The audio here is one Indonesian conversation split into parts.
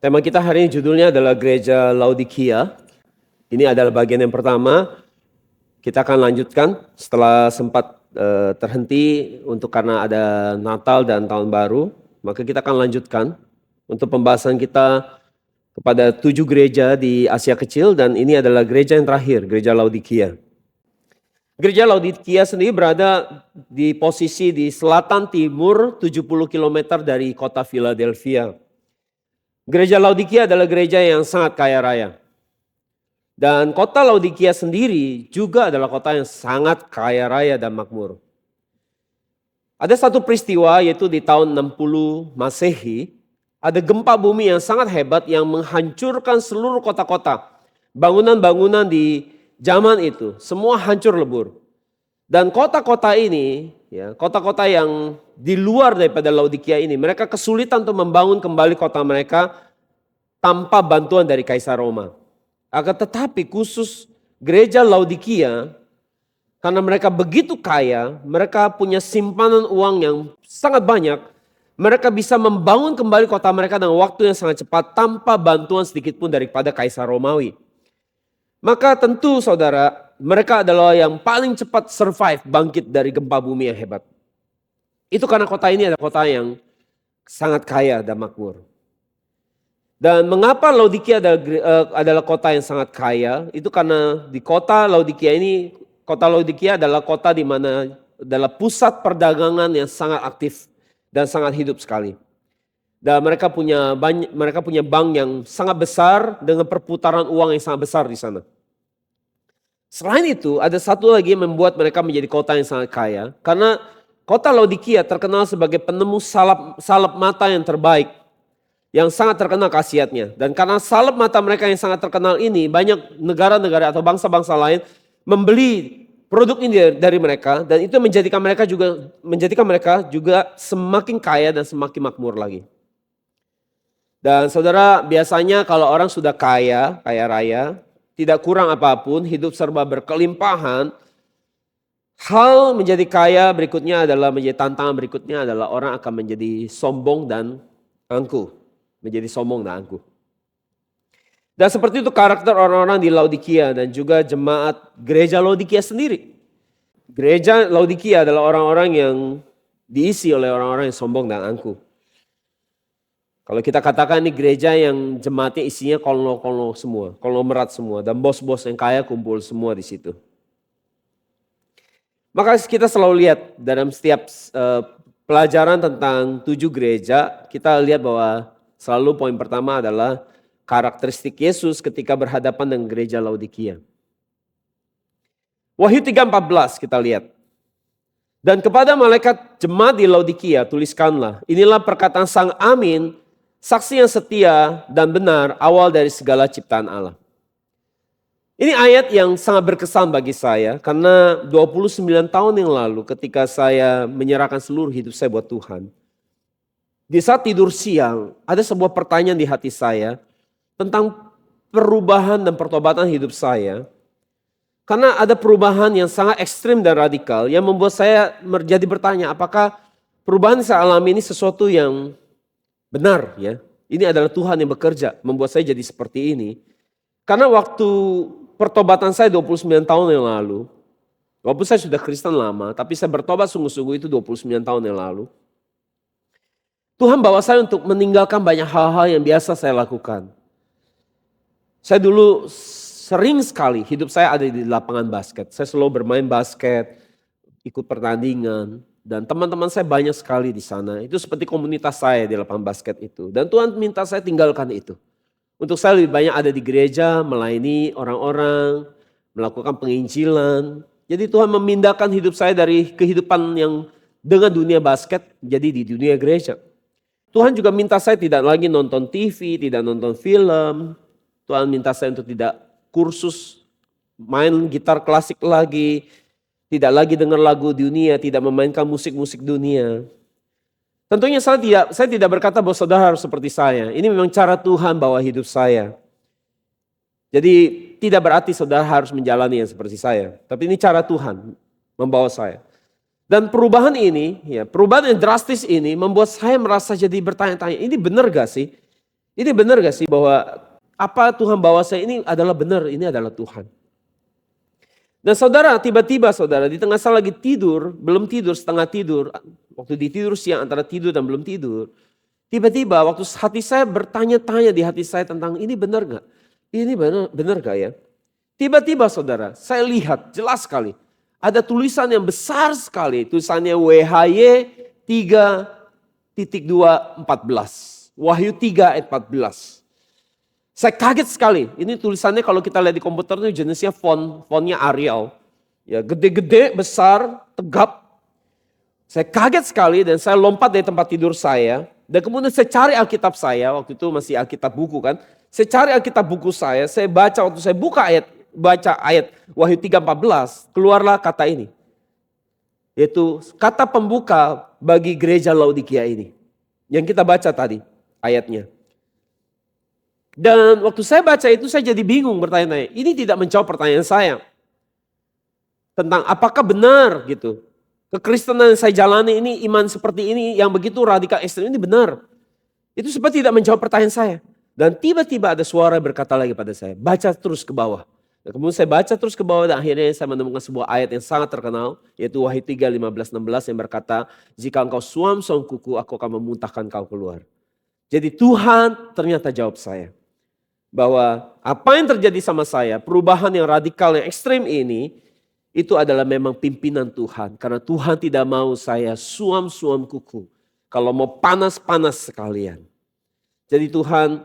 Tema kita hari ini judulnya adalah Gereja Laodikia. Ini adalah bagian yang pertama. Kita akan lanjutkan setelah sempat terhenti karena ada Natal dan Tahun Baru. Maka kita akan lanjutkan untuk pembahasan kita kepada 7 gereja di Asia Kecil. Dan ini adalah gereja yang terakhir, Gereja Laodikia. Gereja Laodikia sendiri berada di posisi di selatan timur 70 km dari kota Philadelphia. Gereja Laodikia adalah gereja yang sangat kaya raya. Dan kota Laodikia sendiri juga adalah kota yang sangat kaya raya dan makmur. Ada satu peristiwa yaitu di tahun 60 Masehi, ada gempa bumi yang sangat hebat yang menghancurkan seluruh kota-kota. Bangunan-bangunan di zaman itu semua hancur lebur. Dan kota-kota ini, kota-kota yang di luar daripada Laodikia ini, mereka kesulitan untuk membangun kembali kota mereka tanpa bantuan dari Kaisar Roma. Akan tetapi khusus gereja Laodikia, karena mereka begitu kaya, mereka punya simpanan uang yang sangat banyak, mereka bisa membangun kembali kota mereka dengan waktu yang sangat cepat tanpa bantuan sedikit pun daripada Kaisar Romawi. Maka tentu saudara, mereka adalah yang paling cepat survive, bangkit dari gempa bumi yang hebat. Itu karena kota ini adalah kota yang sangat kaya dan makmur. Dan mengapa Laodikia adalah kota yang sangat kaya? Itu karena di kota Laodikia adalah kota di mana adalah pusat perdagangan yang sangat aktif dan sangat hidup sekali. Dan mereka punya bank yang sangat besar dengan perputaran uang yang sangat besar di sana. Selain itu, ada satu lagi yang membuat mereka menjadi kota yang sangat kaya. Karena kota Laodikia terkenal sebagai penemu salep mata yang terbaik. Yang sangat terkenal khasiatnya. Dan karena salep mata mereka yang sangat terkenal ini, banyak negara-negara atau bangsa-bangsa lain membeli produk ini dari mereka. Dan itu menjadikan mereka juga semakin kaya dan semakin makmur lagi. Dan saudara, biasanya kalau orang sudah kaya raya, tidak kurang apapun, hidup serba berkelimpahan, hal menjadi kaya berikutnya adalah, menjadi tantangan berikutnya adalah orang akan menjadi sombong dan angkuh. Menjadi sombong dan angkuh. Dan seperti itu karakter orang-orang di Laodikia dan juga jemaat gereja Laodikia sendiri. Gereja Laodikia adalah orang-orang yang diisi oleh orang-orang yang sombong dan angkuh. Kalau kita katakan ini gereja yang jemaatnya isinya konglo-konglo semua, konglomerat semua, dan bos-bos yang kaya kumpul semua di situ. Maka kita selalu lihat dalam setiap pelajaran tentang 7 gereja, kita lihat bahwa selalu poin pertama adalah karakteristik Yesus ketika berhadapan dengan gereja Laodikia. Wahyu 3:14 kita lihat. Dan kepada malaikat jemaat di Laodikia tuliskanlah, inilah perkataan Sang Amin, saksi yang setia dan benar, awal dari segala ciptaan Allah. Ini ayat yang sangat berkesan bagi saya karena 29 tahun yang lalu ketika saya menyerahkan seluruh hidup saya buat Tuhan. Di saat tidur siang ada sebuah pertanyaan di hati saya tentang perubahan dan pertobatan hidup saya. Karena ada perubahan yang sangat ekstrim dan radikal yang membuat saya menjadi bertanya apakah perubahan yang saya alami ini sesuatu yang benar ya. Ini adalah Tuhan yang bekerja membuat saya jadi seperti ini. Karena waktu pertobatan saya 29 tahun yang lalu, walaupun saya sudah Kristen lama, tapi saya bertobat sungguh-sungguh itu 29 tahun yang lalu. Tuhan bawa saya untuk meninggalkan banyak hal-hal yang biasa saya lakukan. Saya dulu sering sekali hidup saya ada di lapangan basket. Saya selalu bermain basket, ikut pertandingan. Dan teman-teman saya banyak sekali di sana. Itu seperti komunitas saya di lapangan basket itu. Dan Tuhan minta saya tinggalkan itu. Untuk saya lebih banyak ada di gereja, melayani orang-orang, melakukan penginjilan. Jadi Tuhan memindahkan hidup saya dari kehidupan yang dengan dunia basket jadi di dunia gereja. Tuhan juga minta saya tidak lagi nonton TV, tidak nonton film. Tuhan minta saya untuk tidak kursus main gitar klasik lagi. Tidak lagi dengar lagu dunia, tidak memainkan musik-musik dunia. Tentunya saya tidak berkata bahwa saudara harus seperti saya. Ini memang cara Tuhan bawa hidup saya. Jadi tidak berarti saudara harus menjalani yang seperti saya. Tapi ini cara Tuhan membawa saya. Dan perubahan ini, perubahan yang drastis ini membuat saya merasa jadi bertanya-tanya, ini benar gak sih? Ini benar gak sih bahwa apa Tuhan bawa saya ini adalah benar, ini adalah Tuhan. Dan saudara, tiba-tiba saudara, di tengah saya lagi tidur, belum tidur, setengah tidur, waktu ditidur siang antara tidur dan belum tidur, tiba-tiba waktu hati saya bertanya-tanya di hati saya tentang ini benar gak? Ini benar gak ya? Tiba-tiba saudara, saya lihat jelas sekali, ada tulisan yang besar sekali, tulisannya WHY 3.2.14, Wahyu 3 ayat 14. Saya kaget sekali. Ini tulisannya kalau kita lihat di komputer itu jenisnya fontnya Arial. Ya, gede-gede, besar, tegap. Saya kaget sekali dan saya lompat dari tempat tidur saya. Dan kemudian saya cari Alkitab saya, waktu itu masih Alkitab buku kan. Saya cari Alkitab buku saya baca waktu saya baca ayat Wahyu 3:14, keluarlah kata ini. Yaitu kata pembuka bagi gereja Laodikia ini. Yang kita baca tadi ayatnya. Dan waktu saya baca itu saya jadi bingung bertanya-tanya. Ini tidak menjawab pertanyaan saya. Tentang apakah benar gitu. Kekristenan yang saya jalani ini, iman seperti ini yang begitu radikal ekstrem ini benar. Itu seperti tidak menjawab pertanyaan saya. Dan tiba-tiba ada suara berkata lagi pada saya, baca terus ke bawah. Dan kemudian saya baca terus ke bawah dan akhirnya saya menemukan sebuah ayat yang sangat terkenal. Yaitu Wahyu 3:15-16 yang berkata, jika engkau suam-suam kuku, aku akan memuntahkan kau keluar. Jadi Tuhan ternyata jawab saya. Bahwa apa yang terjadi sama saya, perubahan yang radikal, yang ekstrem ini, itu adalah memang pimpinan Tuhan. Karena Tuhan tidak mau saya suam-suam kuku. Kalau mau panas-panas sekalian. Jadi Tuhan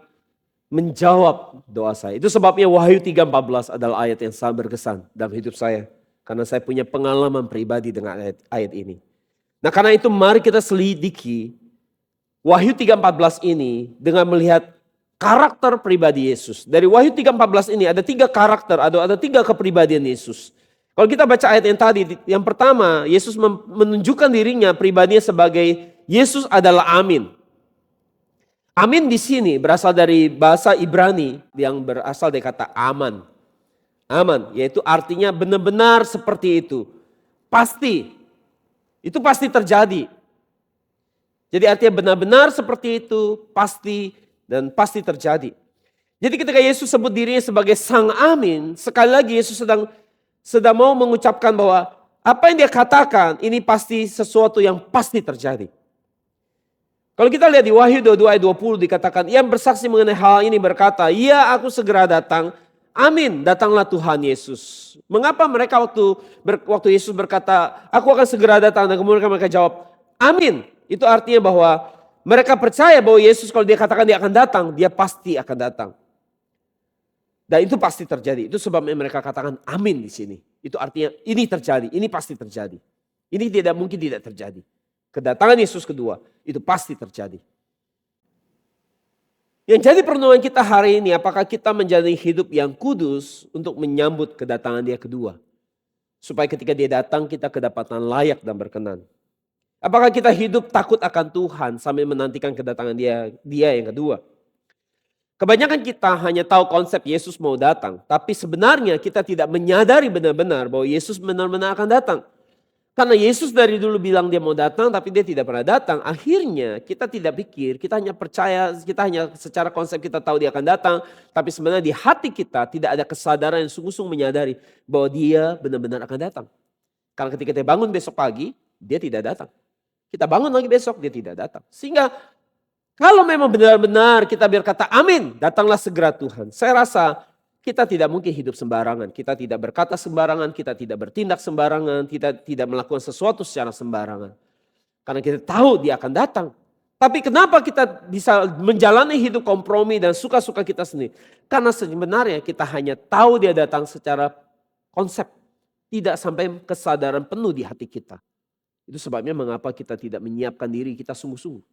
menjawab doa saya. Itu sebabnya Wahyu 3:14 adalah ayat yang sangat berkesan dalam hidup saya. Karena saya punya pengalaman pribadi dengan ayat ini. Nah karena itu mari kita selidiki Wahyu 3:14 ini dengan melihat karakter pribadi Yesus. Dari Wahyu 3:14 ini ada 3 karakter, ada 3 kepribadian Yesus. Kalau kita baca ayat yang tadi, yang pertama Yesus menunjukkan dirinya pribadinya sebagai Yesus adalah Amin. Amin di sini berasal dari bahasa Ibrani yang berasal dari kata aman. Aman, yaitu artinya benar-benar seperti itu. Pasti. Itu pasti terjadi. Jadi artinya benar-benar seperti itu, pasti dan pasti terjadi. Jadi ketika Yesus sebut dirinya sebagai Sang Amin, sekali lagi Yesus sedang mau mengucapkan bahwa apa yang dia katakan ini pasti sesuatu yang pasti terjadi. Kalau kita lihat di Wahyu 22 ayat 20 dikatakan, ia bersaksi mengenai hal ini berkata, ya aku segera datang, amin, datanglah Tuhan Yesus. Mengapa mereka waktu Yesus berkata, aku akan segera datang, dan kemudian mereka jawab, amin. Itu artinya bahwa mereka percaya bahwa Yesus kalau dia katakan dia akan datang, dia pasti akan datang. Dan itu pasti terjadi. Itu sebabnya mereka katakan amin di sini. Itu artinya ini terjadi, ini pasti terjadi. Ini tidak mungkin tidak terjadi. Kedatangan Yesus kedua, itu pasti terjadi. Yang jadi pertemuan kita hari ini, apakah kita menjalani hidup yang kudus untuk menyambut kedatangan dia kedua. Supaya ketika dia datang kita kedapatan layak dan berkenan. Apakah kita hidup takut akan Tuhan sambil menantikan kedatangan dia yang kedua. Kebanyakan kita hanya tahu konsep Yesus mau datang. Tapi sebenarnya kita tidak menyadari benar-benar bahwa Yesus benar-benar akan datang. Karena Yesus dari dulu bilang dia mau datang tapi dia tidak pernah datang. Akhirnya kita tidak pikir, kita hanya percaya, kita hanya secara konsep kita tahu dia akan datang. Tapi sebenarnya di hati kita tidak ada kesadaran yang sungguh-sungguh menyadari bahwa dia benar-benar akan datang. Karena ketika kita bangun besok pagi, dia tidak datang. Kita bangun lagi besok, dia tidak datang. Sehingga kalau memang benar-benar kita berkata amin, datanglah segera Tuhan. Saya rasa kita tidak mungkin hidup sembarangan. Kita tidak berkata sembarangan, kita tidak bertindak sembarangan, kita tidak melakukan sesuatu secara sembarangan. Karena kita tahu dia akan datang. Tapi kenapa kita bisa menjalani hidup kompromi dan suka-suka kita sendiri? Karena sebenarnya kita hanya tahu dia datang secara konsep. Tidak sampai kesadaran penuh di hati kita. Itu sebabnya mengapa kita tidak menyiapkan diri kita sungguh-sungguh.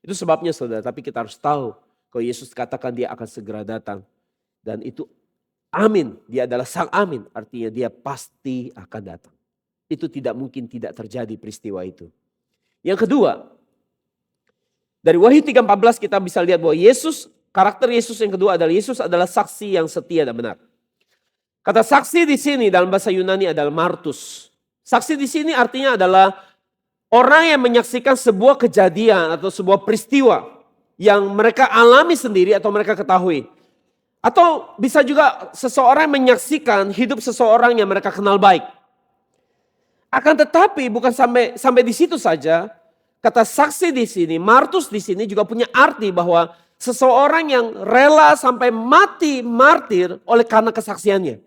Itu sebabnya saudara, tapi kita harus tahu kalau Yesus katakan dia akan segera datang. Dan itu amin, dia adalah Sang Amin, artinya dia pasti akan datang. Itu tidak mungkin tidak terjadi peristiwa itu. Yang kedua, dari Wahyu 3:14 kita bisa lihat bahwa karakter Yesus yang kedua adalah Yesus adalah saksi yang setia dan benar. Kata saksi di sini dalam bahasa Yunani adalah martus. Saksi di sini artinya adalah orang yang menyaksikan sebuah kejadian atau sebuah peristiwa yang mereka alami sendiri atau mereka ketahui. Atau bisa juga seseorang menyaksikan hidup seseorang yang mereka kenal baik. Akan tetapi bukan sampai di situ saja. Kata saksi di sini, martus di sini juga punya arti bahwa seseorang yang rela sampai mati martir oleh karena kesaksiannya.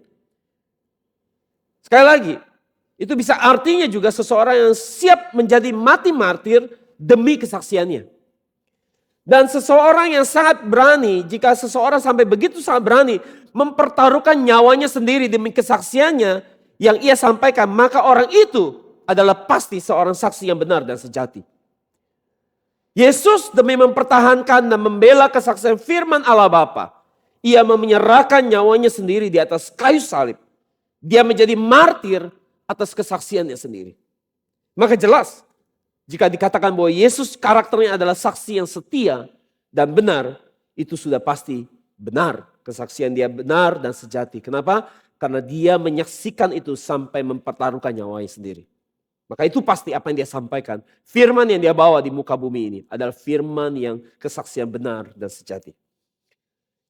Sekali lagi, itu bisa artinya juga seseorang yang siap menjadi mati martir demi kesaksiannya. Dan seseorang yang sangat berani, jika seseorang sampai begitu sangat berani mempertaruhkan nyawanya sendiri demi kesaksiannya yang ia sampaikan, maka orang itu adalah pasti seorang saksi yang benar dan sejati. Yesus demi mempertahankan dan membela kesaksian firman Allah Bapa, ia menyerahkan nyawanya sendiri di atas kayu salib. Dia menjadi martir atas kesaksiannya sendiri. Maka jelas, jika dikatakan bahwa Yesus karakternya adalah saksi yang setia dan benar, itu sudah pasti benar. Kesaksian dia benar dan sejati. Kenapa? Karena dia menyaksikan itu sampai mempertaruhkan nyawanya sendiri. Maka itu pasti apa yang dia sampaikan. Firman yang dia bawa di muka bumi ini adalah firman yang kesaksian benar dan sejati.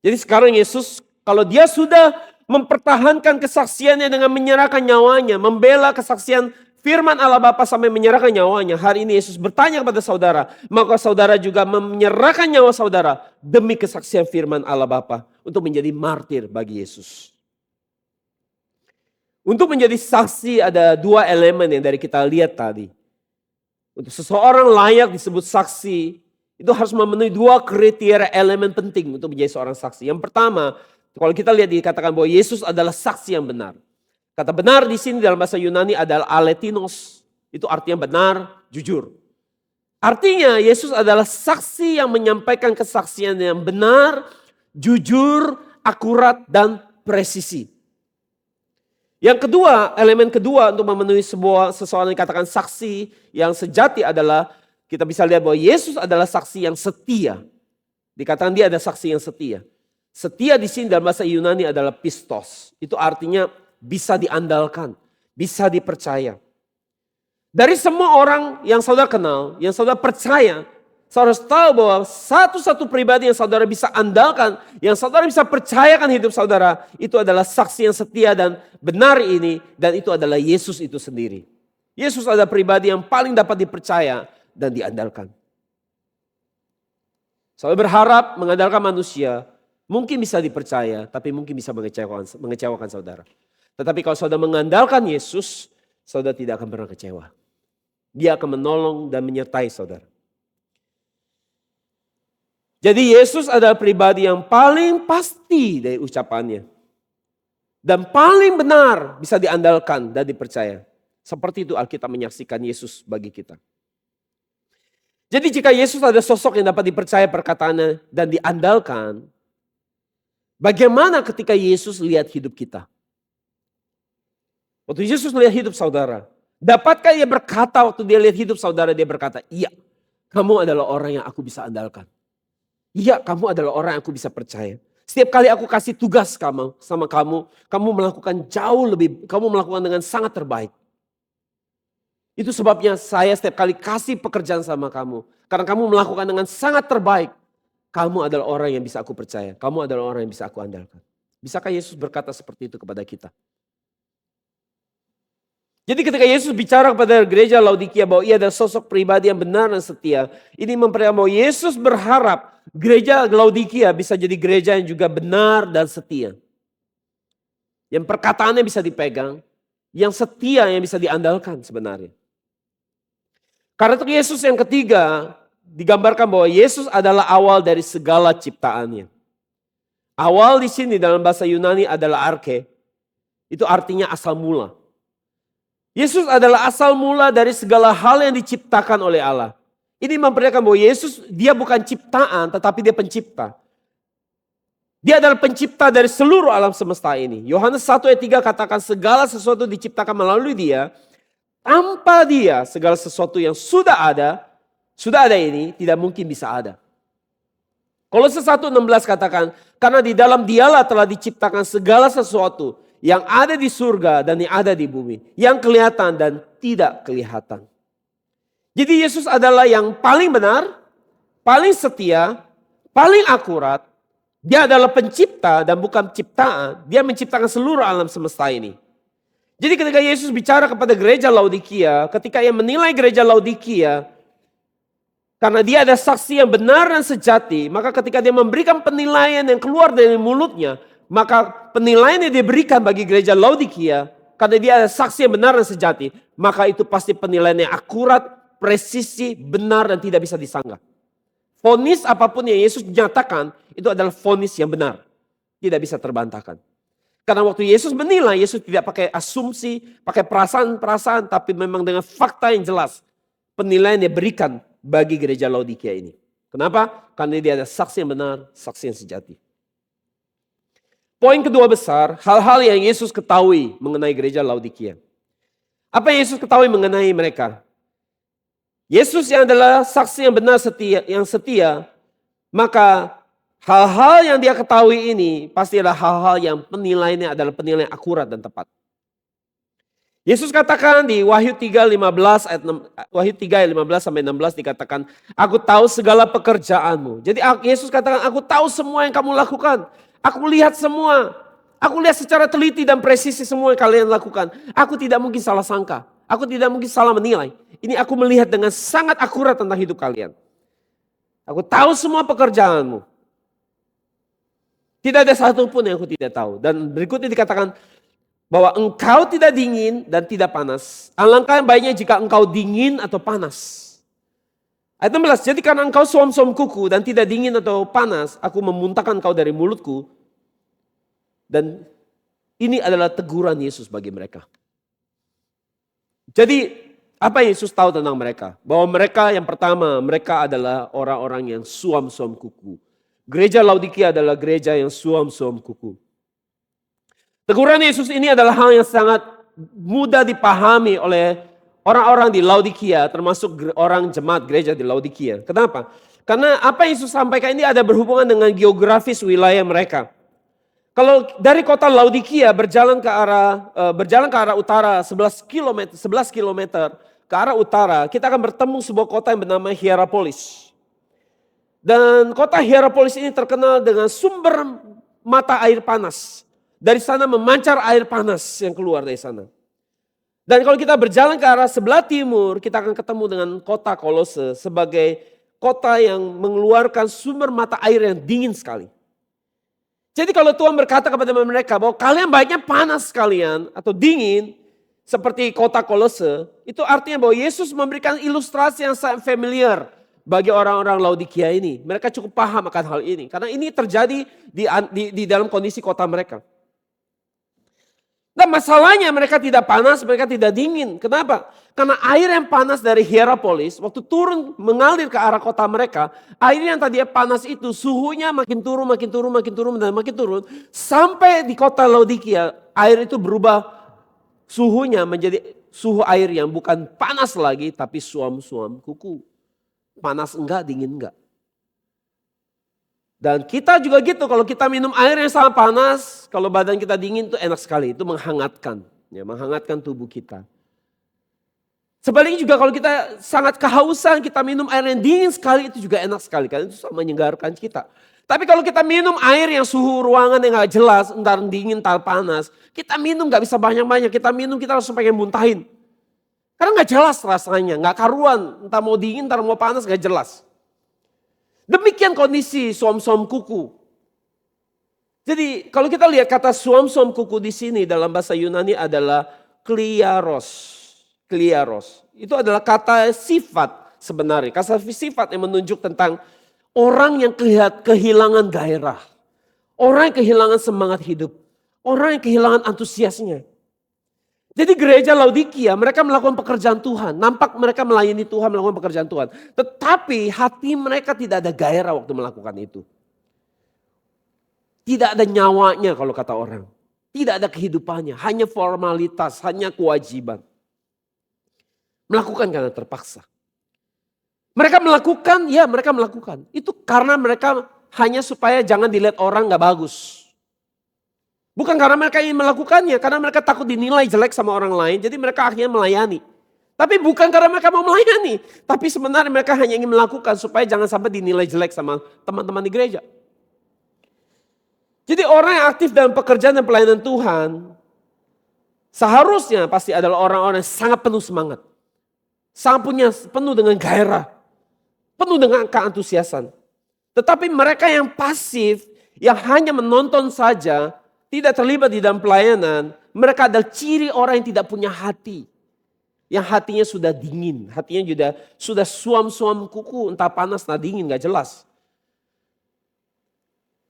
Jadi sekarang Yesus, kalau dia sudah mempertahankan kesaksiannya dengan menyerahkan nyawanya, membela kesaksian firman Allah Bapa sampai menyerahkan nyawanya. Hari ini Yesus bertanya kepada saudara, maka saudara juga menyerahkan nyawa saudara demi kesaksian firman Allah Bapa untuk menjadi martir bagi Yesus. Untuk menjadi saksi ada dua elemen yang dari kita lihat tadi. Untuk seseorang layak disebut saksi, itu harus memenuhi dua kriteria elemen penting untuk menjadi seorang saksi. Yang pertama, kalau kita lihat dikatakan bahwa Yesus adalah saksi yang benar. Kata benar di sini dalam bahasa Yunani adalah aletinos. Itu artinya benar, jujur. Artinya Yesus adalah saksi yang menyampaikan kesaksian yang benar, jujur, akurat, dan presisi. Yang kedua, elemen kedua untuk memenuhi seseorang yang dikatakan saksi yang sejati adalah kita bisa lihat bahwa Yesus adalah saksi yang setia. Dikatakan dia ada saksi yang setia. Setia di sini dalam bahasa Yunani adalah pistos. Itu artinya bisa diandalkan, bisa dipercaya. Dari semua orang yang saudara kenal, yang saudara percaya, saudara harus tahu bahwa satu-satu pribadi yang saudara bisa andalkan, yang saudara bisa percayakan hidup saudara, itu adalah saksi yang setia dan benar ini, dan itu adalah Yesus itu sendiri. Yesus adalah pribadi yang paling dapat dipercaya dan diandalkan. Saudara berharap mengandalkan manusia, mungkin bisa dipercaya, tapi mungkin bisa mengecewakan saudara. Tetapi kalau saudara mengandalkan Yesus, saudara tidak akan pernah kecewa. Dia akan menolong dan menyertai saudara. Jadi Yesus adalah pribadi yang paling pasti dari ucapannya. Dan paling benar bisa diandalkan dan dipercaya. Seperti itu Alkitab menyaksikan Yesus bagi kita. Jadi jika Yesus ada sosok yang dapat dipercaya perkataannya dan diandalkan, bagaimana ketika Yesus lihat hidup kita? Waktu Yesus lihat hidup saudara, dapatkah dia berkata waktu dia lihat hidup saudara, dia berkata, iya, kamu adalah orang yang aku bisa andalkan. Iya, kamu adalah orang yang aku bisa percaya. Setiap kali aku kasih tugas sama kamu, kamu melakukan jauh lebih, kamu melakukan dengan sangat terbaik. Itu sebabnya saya setiap kali kasih pekerjaan sama kamu. Karena kamu melakukan dengan sangat terbaik. Kamu adalah orang yang bisa aku percaya. Kamu adalah orang yang bisa aku andalkan. Bisakah Yesus berkata seperti itu kepada kita? Jadi ketika Yesus bicara kepada gereja Laodikia bahwa ia adalah sosok pribadi yang benar dan setia. Ini memperlihatkan bahwa Yesus berharap gereja Laodikia bisa jadi gereja yang juga benar dan setia. Yang perkataannya bisa dipegang. Yang setia yang bisa diandalkan sebenarnya. Karena itu Yesus yang ketiga digambarkan bahwa Yesus adalah awal dari segala ciptaannya. Awal di sini dalam bahasa Yunani adalah arche. Itu artinya asal mula. Yesus adalah asal mula dari segala hal yang diciptakan oleh Allah. Ini memperlihatkan bahwa Yesus dia bukan ciptaan tetapi dia pencipta. Dia adalah pencipta dari seluruh alam semesta ini. Yohanes 1 ayat 3 katakan segala sesuatu diciptakan melalui dia. Tanpa dia segala sesuatu yang sudah ada ini tidak mungkin bisa ada. Kolose 1:16 katakan karena di dalam dialah telah diciptakan segala sesuatu. Yang ada di surga dan yang ada di bumi. Yang kelihatan dan tidak kelihatan. Jadi Yesus adalah yang paling benar, paling setia, paling akurat, dia adalah pencipta dan bukan ciptaan. Dia menciptakan seluruh alam semesta ini. Jadi ketika Yesus bicara kepada gereja Laodikia, ketika ia menilai gereja Laodikia, karena dia ada saksi yang benar dan sejati, maka ketika dia memberikan penilaian yang keluar dari mulutnya, maka penilaian yang diberikan bagi gereja Laodikia, karena dia ada saksi yang benar dan sejati, maka itu pasti penilaian yang akurat, presisi, benar dan tidak bisa disanggah. Vonis apapun yang Yesus nyatakan, itu adalah vonis yang benar. Tidak bisa terbantahkan. Karena waktu Yesus menilai, Yesus tidak pakai asumsi, pakai perasaan-perasaan, tapi memang dengan fakta yang jelas. Penilaian yang diberikan bagi gereja Laodikia ini. Kenapa? Karena dia ada saksi yang benar, saksi yang sejati. Poin kedua besar, hal-hal yang Yesus ketahui mengenai gereja Laodikia. Apa yang Yesus ketahui mengenai mereka? Yesus yang adalah saksi yang benar yang setia, maka hal-hal yang dia ketahui ini pasti adalah hal-hal yang penilaiannya adalah penilaian akurat dan tepat. Yesus katakan di Wahyu 3:15 Wahyu 3 ayat 15 sampai 16 dikatakan, aku tahu segala pekerjaanmu. Jadi Yesus katakan, aku tahu semua yang kamu lakukan. Aku lihat semua. Aku lihat secara teliti dan presisi semua yang kalian lakukan. Aku tidak mungkin salah sangka. Aku tidak mungkin salah menilai. Ini aku melihat dengan sangat akurat tentang hidup kalian. Aku tahu semua pekerjaanmu. Tidak ada satu pun yang aku tidak tahu. Dan berikutnya dikatakan bahwa engkau tidak dingin dan tidak panas. Alangkah baiknya jika engkau dingin atau panas. Ayat 16, jadi karena engkau suam-suam kuku dan tidak dingin atau panas, aku memuntahkan engkau dari mulutku. Dan ini adalah teguran Yesus bagi mereka. Jadi apa yang Yesus tahu tentang mereka? Bahwa mereka yang pertama, mereka adalah orang-orang yang suam-suam kuku. Gereja Laodikia adalah gereja yang suam-suam kuku. Teguran Yesus ini adalah hal yang sangat mudah dipahami oleh orang-orang di Laodikia, termasuk orang jemaat gereja di Laodikia. Kenapa? Karena apa yang Yesus sampaikan ini ada berhubungan dengan geografis wilayah mereka. Kalau dari kota Laodikia berjalan ke arah utara 11 kilometer ke arah utara, kita akan bertemu sebuah kota yang bernama Hierapolis. Dan kota Hierapolis ini terkenal dengan sumber mata air panas. Dari sana memancar air panas yang keluar dari sana. Dan kalau kita berjalan ke arah sebelah timur, kita akan ketemu dengan kota Kolose sebagai kota yang mengeluarkan sumber mata air yang dingin sekali. Jadi kalau Tuhan berkata kepada mereka bahwa kalian baiknya panas kalian atau dingin seperti kota Kolose, itu artinya bahwa Yesus memberikan ilustrasi yang sangat familiar bagi orang-orang Laodikia ini. Mereka cukup paham akan hal ini karena ini terjadi di dalam kondisi kota mereka. Dan masalahnya mereka tidak panas, mereka tidak dingin. Kenapa? Karena air yang panas dari Hierapolis, waktu turun mengalir ke arah kota mereka, air yang tadinya panas itu suhunya makin turun, dan makin turun. Sampai di kota Laodikia, air itu berubah suhunya menjadi suhu air yang bukan panas lagi, tapi suam-suam kuku. Panas enggak, dingin enggak. Dan kita juga gitu, kalau kita minum air yang sangat panas, kalau badan kita dingin itu enak sekali, itu menghangatkan. Ya, menghangatkan tubuh kita. Sebaliknya juga kalau kita sangat kehausan, kita minum air yang dingin sekali, itu juga enak sekali. Karena itu sama menyegarkan kita. Tapi kalau kita minum air yang suhu ruangan yang gak jelas, entar dingin, entar panas, kita minum gak bisa banyak-banyak, kita minum kita langsung pengen muntahin. Karena gak jelas rasanya, gak karuan, entah mau dingin, entar mau panas gak jelas. Demikian kondisi suam-suam kuku. Jadi kalau kita lihat kata suam-suam kuku di sini dalam bahasa Yunani adalah kliaros. Kliaros. Itu adalah kata sifat sebenarnya. Kata sifat yang menunjuk tentang orang yang kehilangan gairah. Orang yang kehilangan semangat hidup. Orang yang kehilangan antusiasnya. Jadi gereja Laodikia mereka melakukan pekerjaan Tuhan. Nampak mereka melayani Tuhan, melakukan pekerjaan Tuhan. Tetapi hati mereka tidak ada gairah waktu melakukan itu. Tidak ada nyawanya kalau kata orang. Tidak ada kehidupannya, hanya formalitas, hanya kewajiban. Melakukan karena terpaksa. Mereka melakukan, ya mereka melakukan. Itu karena mereka hanya supaya jangan dilihat orang gak bagus. Bukan karena mereka ingin melakukannya, karena mereka takut dinilai jelek sama orang lain, jadi mereka akhirnya melayani. Tapi bukan karena mereka mau melayani. Tapi sebenarnya mereka hanya ingin melakukan supaya jangan sampai dinilai jelek sama teman-teman di gereja. Jadi orang yang aktif dalam pekerjaan dan pelayanan Tuhan, seharusnya pasti adalah orang-orang yang sangat penuh semangat. Sangat penuh dengan gairah. Penuh dengan keantusiasan. Tetapi mereka yang pasif, yang hanya menonton saja, tidak terlibat di dalam pelayanan, mereka adalah ciri orang yang tidak punya hati. Yang hatinya sudah dingin, hatinya sudah suam-suam kuku, entah panas, entah dingin, gak jelas.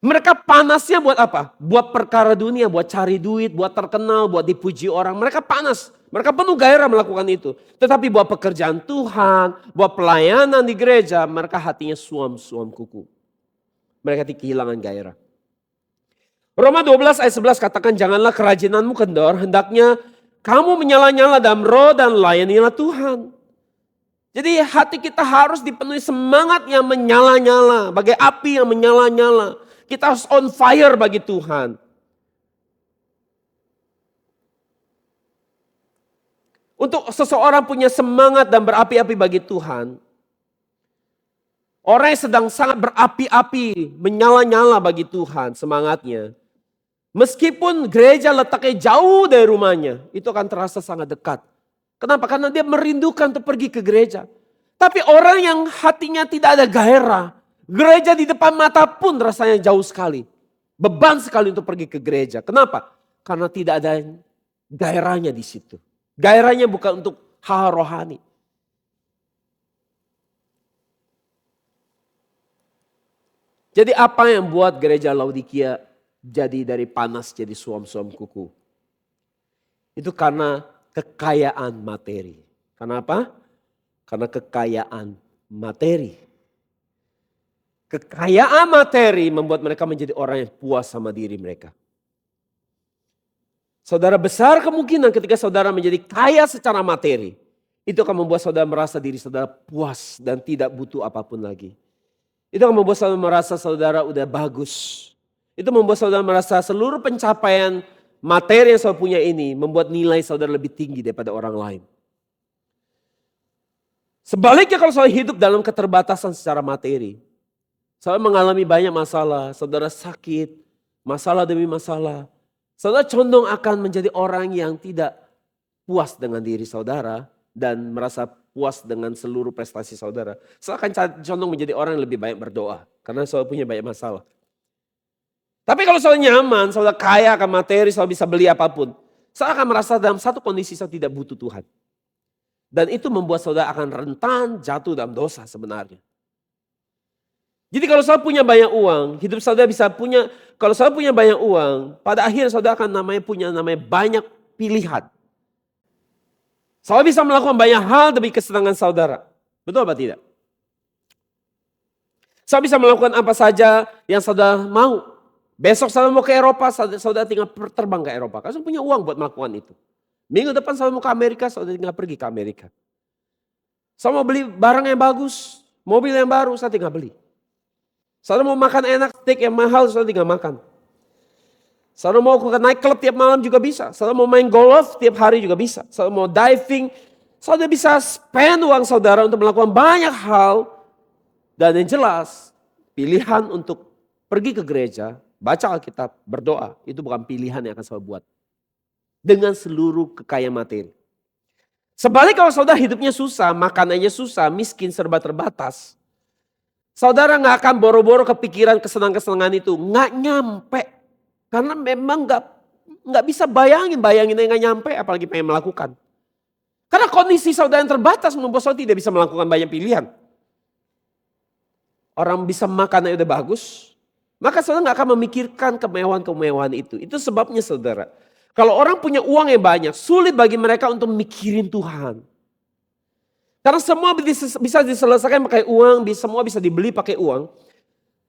Mereka panasnya buat apa? Buat perkara dunia, buat cari duit, buat terkenal, buat dipuji orang. Mereka panas, mereka penuh gairah melakukan itu. Tetapi buat pekerjaan Tuhan, buat pelayanan di gereja, mereka hatinya suam-suam kuku. Mereka kehilangan gairah. Roma 12 ayat 11 katakan, janganlah kerajinanmu kendor, hendaknya kamu menyala-nyala dalam roh dan layanilah Tuhan. Jadi hati kita harus dipenuhi semangat yang menyala-nyala. Bagai api yang menyala-nyala. Kita harus on fire bagi Tuhan. Untuk seseorang punya semangat dan berapi-api bagi Tuhan. Orang yang sedang sangat berapi-api, menyala-nyala bagi Tuhan semangatnya. Meskipun gereja letaknya jauh dari rumahnya, itu akan terasa sangat dekat. Kenapa? Karena dia merindukan untuk pergi ke gereja. Tapi orang yang hatinya tidak ada gairah, gereja di depan mata pun rasanya jauh sekali. Beban sekali untuk pergi ke gereja. Kenapa? Karena tidak ada gairahnya di situ. Gairahnya bukan untuk hal rohani. Jadi apa yang buat gereja Laodikia jadi dari panas jadi suam-suam kuku? Itu karena kekayaan materi. Kenapa? Karena kekayaan materi. Kekayaan materi membuat mereka menjadi orang yang puas sama diri mereka. Saudara, besar kemungkinan ketika saudara menjadi kaya secara materi, itu akan membuat saudara merasa diri saudara puas dan tidak butuh apapun lagi. Itu akan membuat saudara merasa saudara udah bagus. Itu membuat saudara merasa seluruh pencapaian materi yang saudara punya ini membuat nilai saudara lebih tinggi daripada orang lain. Sebaliknya kalau saudara hidup dalam keterbatasan secara materi, saudara mengalami banyak masalah, saudara sakit, masalah demi masalah. Saudara condong akan menjadi orang yang tidak puas dengan diri saudara dan merasa puas dengan seluruh prestasi saudara. Saudara akan condong menjadi orang yang lebih banyak berdoa karena saudara punya banyak masalah. Tapi kalau saudara nyaman, saudara kaya akan materi, saudara bisa beli apapun. Saudara akan merasa dalam satu kondisi saudara tidak butuh Tuhan. Dan itu membuat saudara akan rentan jatuh dalam dosa sebenarnya. Jadi kalau saudara punya banyak uang, hidup saudara bisa punya, kalau saudara punya banyak uang, pada akhirnya saudara akan punya banyak pilihan. Saudara bisa melakukan banyak hal demi kesenangan saudara. Betul apa tidak? Saudara bisa melakukan apa saja yang saudara mau. Besok saudara mau ke Eropa, saudara tinggal terbang ke Eropa. Karena saudara punya uang buat melakukan itu. Minggu depan saudara mau ke Amerika, saudara tinggal pergi ke Amerika. Saudara mau beli barang yang bagus, mobil yang baru, saudara tinggal beli. Saudara mau makan enak, steak yang mahal, saudara tinggal makan. Saudara mau ke naik klub tiap malam juga bisa. Saudara mau main golf tiap hari juga bisa. Saudara mau diving, saudara bisa spend uang saudara untuk melakukan banyak hal. Dan yang jelas, pilihan untuk pergi ke gereja, baca Alkitab, berdoa, itu bukan pilihan yang akan saudara buat. Dengan seluruh kekayaan materi. Sebaliknya kalau saudara hidupnya susah, makanannya susah, miskin, serba terbatas. Saudara gak akan boro-boro kepikiran kesenangan-kesenangan itu. Gak nyampe. Karena memang gak bisa bayangin yang gak nyampe, apalagi pengen melakukan. Karena kondisi saudara yang terbatas membuat saudara tidak bisa melakukan banyak pilihan. Orang bisa makan yang udah bagus, maka saudara gak akan memikirkan kemewahan-kemewahan itu. Itu sebabnya saudara. Kalau orang punya uang yang banyak, sulit bagi mereka untuk mikirin Tuhan. Karena semua bisa diselesaikan pakai uang, semua bisa dibeli pakai uang.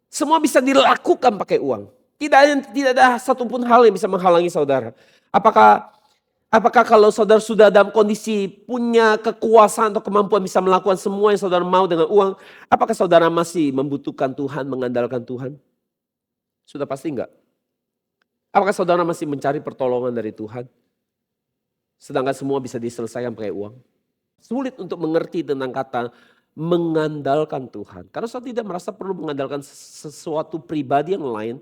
Semua bisa dilakukan pakai uang. Tidak ada satupun hal yang bisa menghalangi saudara. Apakah kalau saudara sudah dalam kondisi punya kekuasaan atau kemampuan bisa melakukan semua yang saudara mau dengan uang, apakah saudara masih membutuhkan Tuhan, mengandalkan Tuhan? Sudah pasti enggak. Apakah saudara masih mencari pertolongan dari Tuhan? Sedangkan semua bisa diselesaikan pakai uang. sulit untuk mengerti tentang kata mengandalkan Tuhan. Karena saudara tidak merasa perlu mengandalkan sesuatu pribadi yang lain.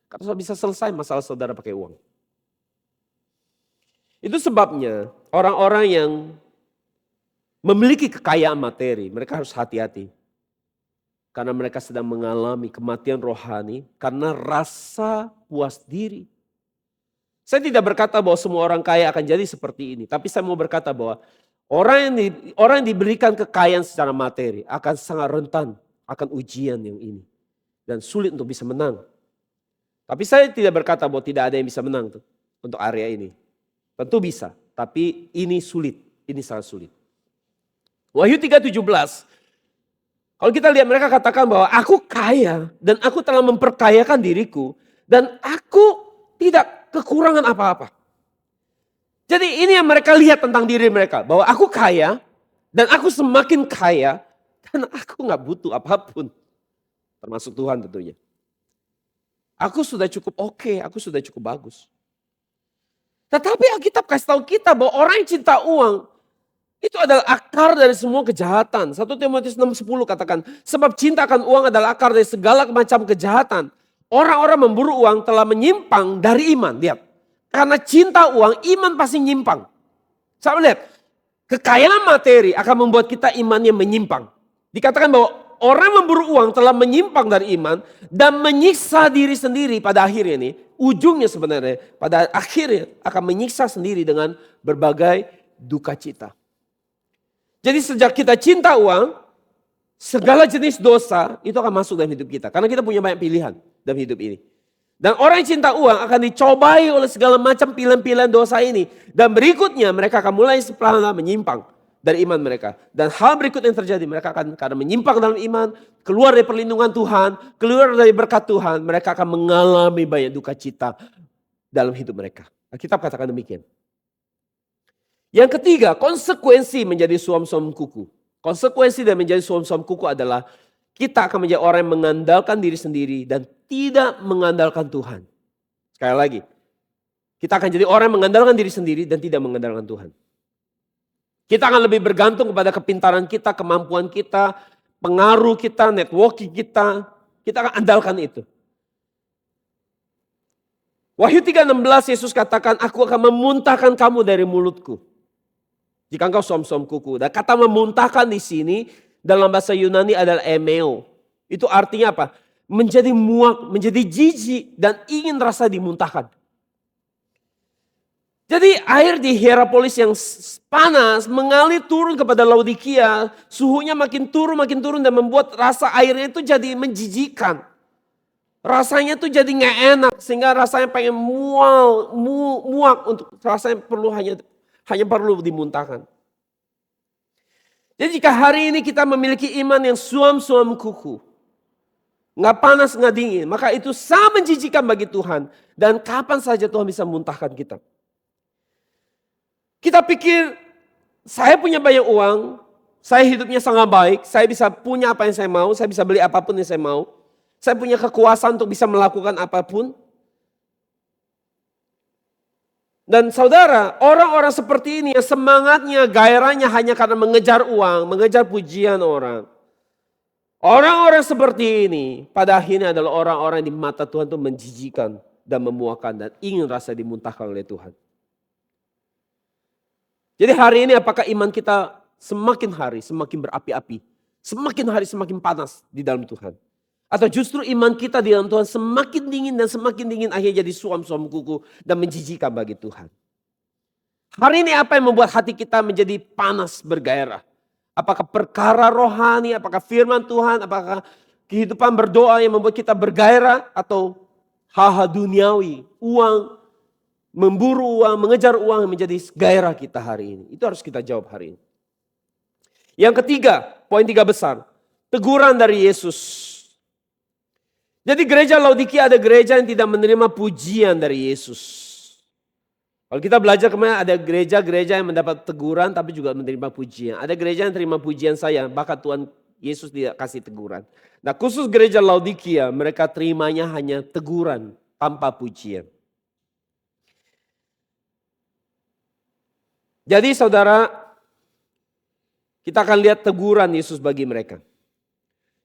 Karena saudara bisa selesai masalah saudara pakai uang. Itu sebabnya orang-orang yang memiliki kekayaan materi, mereka harus hati-hati. Karena mereka sedang mengalami kematian rohani karena rasa puas diri. Saya tidak berkata bahwa semua orang kaya akan jadi seperti ini. Tapi saya mau berkata bahwa orang yang diberikan kekayaan secara materi akan sangat rentan akan ujian yang ini. Dan sulit untuk bisa menang. Tapi saya tidak berkata bahwa tidak ada yang bisa menang untuk area ini. Tentu bisa, tapi ini sulit. Ini sangat sulit. Wahyu 3:17. Kalau kita lihat mereka katakan bahwa aku kaya dan aku telah memperkayakan diriku dan aku tidak kekurangan apa-apa. Jadi ini yang mereka lihat tentang diri mereka, bahwa aku kaya dan aku semakin kaya dan aku gak butuh apapun. Termasuk Tuhan tentunya. Aku sudah cukup oke, aku sudah cukup bagus. Tetapi Alkitab kasih tahu kita bahwa orang yang cinta uang itu adalah akar dari semua kejahatan. 1 Timotius 6:10 katakan, sebab cinta akan uang adalah akar dari segala macam kejahatan. Orang-orang memburu uang telah menyimpang dari iman. Lihat, karena cinta uang, iman pasti nyimpang. Saya lihat, kekayaan materi akan membuat kita imannya menyimpang. Dikatakan bahwa orang memburu uang telah menyimpang dari iman dan menyiksa diri sendiri pada akhirnya ini. Ujungnya sebenarnya pada akhirnya akan menyiksa sendiri dengan berbagai duka cita. Jadi sejak kita cinta uang, segala jenis dosa itu akan masuk dalam hidup kita. Karena kita punya banyak pilihan dalam hidup ini. Dan orang yang cinta uang akan dicobai oleh segala macam pilihan-pilihan dosa ini. Dan berikutnya mereka akan mulai perlahan menyimpang dari iman mereka. Dan hal berikut yang terjadi, mereka akan karena menyimpang dalam iman, keluar dari perlindungan Tuhan, keluar dari berkat Tuhan, mereka akan mengalami banyak duka cita dalam hidup mereka. Alkitab katakan demikian. Yang ketiga, konsekuensi menjadi suam-suam kuku. Konsekuensi dan menjadi suam-suam kuku adalah kita akan menjadi orang yang mengandalkan diri sendiri dan tidak mengandalkan Tuhan. Sekali lagi, kita akan jadi orang yang mengandalkan diri sendiri dan tidak mengandalkan Tuhan. Kita akan lebih bergantung kepada kepintaran kita, kemampuan kita, pengaruh kita, networking kita. Kita akan andalkan itu. Wahyu 3:16 Yesus katakan, aku akan memuntahkan kamu dari mulutku. Jika engkau suam-suam kuku. Dan kata memuntahkan di sini dalam bahasa Yunani adalah emeo. Itu artinya apa? Menjadi muak, menjadi jijik dan ingin rasa dimuntahkan. Jadi air di Hierapolis yang panas mengalir turun kepada Laodikia. Suhunya makin turun dan membuat rasa airnya itu jadi menjijikan. Rasanya tuh jadi gak enak sehingga rasanya pengen muak untuk rasanya hanya perlu dimuntahkan. Jadi jika hari ini kita memiliki iman yang suam-suam kuku, gak panas gak dingin, maka itu sangat menjijikan bagi Tuhan. Dan kapan saja Tuhan bisa muntahkan kita. Kita pikir saya punya banyak uang, saya hidupnya sangat baik, saya bisa punya apa yang saya mau, saya bisa beli apapun yang saya mau. Saya punya kekuasaan untuk bisa melakukan apapun. Dan saudara, orang-orang seperti ini yang semangatnya, gairahnya hanya karena mengejar uang, mengejar pujian orang. Orang-orang seperti ini pada akhirnya adalah orang-orang di mata Tuhan itu menjijikan dan memuakan dan ingin rasa dimuntahkan oleh Tuhan. Jadi hari ini apakah iman kita semakin hari semakin berapi-api, semakin hari semakin panas di dalam Tuhan? Atau justru iman kita di dalam Tuhan semakin dingin dan semakin dingin akhirnya jadi suam-suam kuku dan menjijikan bagi Tuhan. Hari ini apa yang membuat hati kita menjadi panas bergairah? Apakah perkara rohani, apakah firman Tuhan, apakah kehidupan berdoa yang membuat kita bergairah atau hal-hal duniawi, uang, memburu uang, mengejar uang yang menjadi gairah kita hari ini. Itu harus kita jawab hari ini. Yang ketiga, poin 3 besar, teguran dari Yesus. Jadi gereja Laodikia ada gereja yang tidak menerima pujian dari Yesus. Kalau kita belajar kemarin ada gereja-gereja yang mendapat teguran tapi juga menerima pujian. Ada gereja yang terima pujian saya, bahkan Tuhan Yesus tidak kasih teguran. Nah khusus gereja Laodikia mereka terimanya hanya teguran tanpa pujian. Jadi saudara, kita akan lihat teguran Yesus bagi mereka.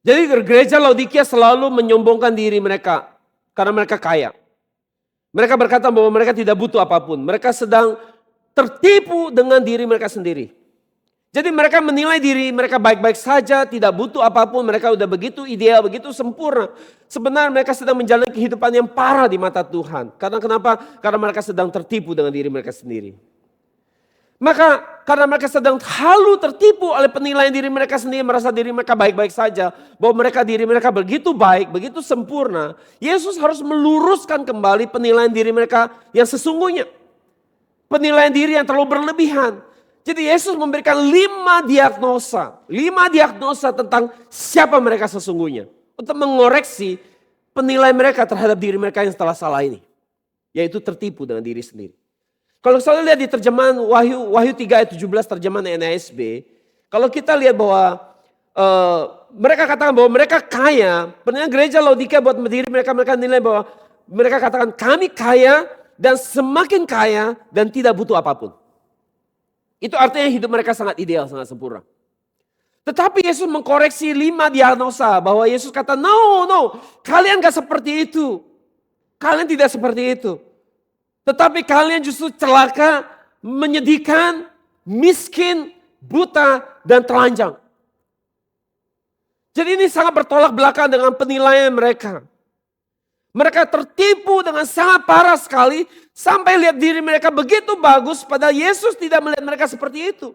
Jadi gereja Laodikia selalu menyombongkan diri mereka karena mereka kaya. Mereka berkata bahwa mereka tidak butuh apapun. Mereka sedang tertipu dengan diri mereka sendiri. Jadi mereka menilai diri mereka baik-baik saja, tidak butuh apapun. Mereka udah begitu ideal, begitu sempurna. Sebenarnya mereka sedang menjalani kehidupan yang parah di mata Tuhan. Karena kenapa? Karena mereka sedang tertipu dengan diri mereka sendiri. Maka karena mereka sedang halu tertipu oleh penilaian diri mereka sendiri, merasa diri mereka baik-baik saja, bahwa diri mereka begitu baik, begitu sempurna, Yesus harus meluruskan kembali penilaian diri mereka yang sesungguhnya. Penilaian diri yang terlalu berlebihan. Jadi Yesus memberikan 5 diagnosa tentang siapa mereka sesungguhnya. Untuk mengoreksi penilaian mereka terhadap diri mereka yang setelah salah ini. Yaitu tertipu dengan diri sendiri. Kalau saudara lihat di terjemahan Wahyu 3 ayat 17 terjemahan NASB. Kalau kita lihat bahwa mereka katakan bahwa mereka kaya. Penilaian gereja Laodikia buat diri mereka nilai bahwa mereka katakan kami kaya dan semakin kaya dan tidak butuh apapun. Itu artinya hidup mereka sangat ideal, sangat sempurna. Tetapi Yesus mengkoreksi 5 diagnosa bahwa Yesus kata no, kalian gak seperti itu. Kalian tidak seperti itu. Tetapi kalian justru celaka, menyedihkan, miskin, buta, dan telanjang. Jadi ini sangat bertolak belakang dengan penilaian mereka. Mereka tertipu dengan sangat parah sekali, sampai lihat diri mereka begitu bagus, padahal Yesus tidak melihat mereka seperti itu.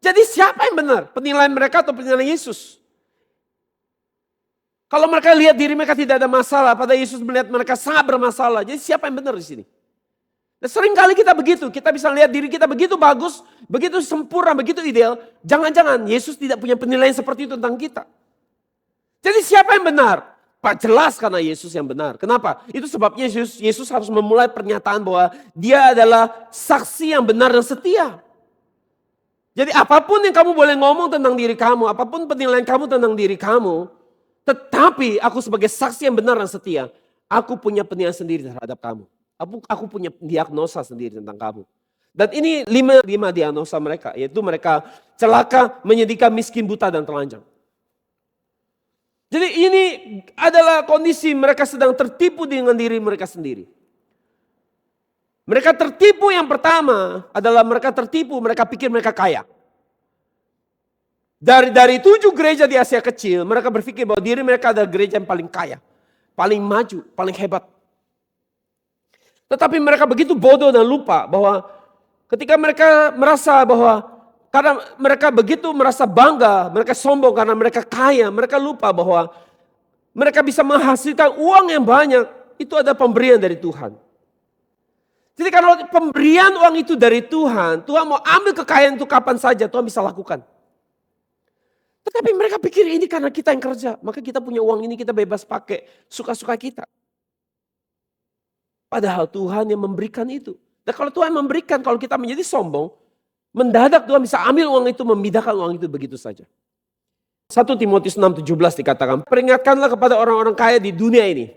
Jadi siapa yang benar? Penilaian mereka atau penilaian Yesus? Kalau mereka lihat diri mereka tidak ada masalah, padahal Yesus melihat mereka sangat bermasalah. Jadi siapa yang benar di sini? Nah, sering kali kita begitu, kita bisa lihat diri kita begitu bagus, begitu sempurna, begitu ideal. Jangan-jangan Yesus tidak punya penilaian seperti itu tentang kita. Jadi siapa yang benar? Pak, jelas karena Yesus yang benar. Kenapa? Itu sebabnya Yesus harus memulai pernyataan bahwa dia adalah saksi yang benar dan setia. Jadi apapun yang kamu boleh ngomong tentang diri kamu, apapun penilaian kamu tentang diri kamu, tetapi aku sebagai saksi yang benar dan setia, aku punya penilaian sendiri terhadap kamu. Aku punya diagnosa sendiri tentang kamu. Dan ini 5 diagnosa mereka, yaitu mereka celaka, menyedihkan, miskin, buta, dan telanjang. Jadi ini adalah kondisi mereka sedang tertipu dengan diri mereka sendiri. Mereka tertipu yang pertama adalah mereka tertipu, mereka pikir mereka kaya. Dari 7 gereja di Asia Kecil, mereka berpikir bahwa diri mereka adalah gereja yang paling kaya, paling maju, paling hebat. Tetapi mereka begitu bodoh dan lupa bahwa ketika mereka merasa bahwa karena mereka begitu merasa bangga, mereka sombong karena mereka kaya, mereka lupa bahwa mereka bisa menghasilkan uang yang banyak, itu ada pemberian dari Tuhan. Jadi kalau pemberian uang itu dari Tuhan, Tuhan mau ambil kekayaan itu kapan saja, Tuhan bisa lakukan. Tetapi mereka pikir ini karena kita yang kerja, maka kita punya uang ini kita bebas pakai, suka-suka kita. Padahal Tuhan yang memberikan itu. Dan kalau Tuhan memberikan, kalau kita menjadi sombong, mendadak Tuhan bisa ambil uang itu, memindahkan uang itu begitu saja. 1 Timotius 6:17 dikatakan, peringatkanlah kepada orang-orang kaya di dunia ini.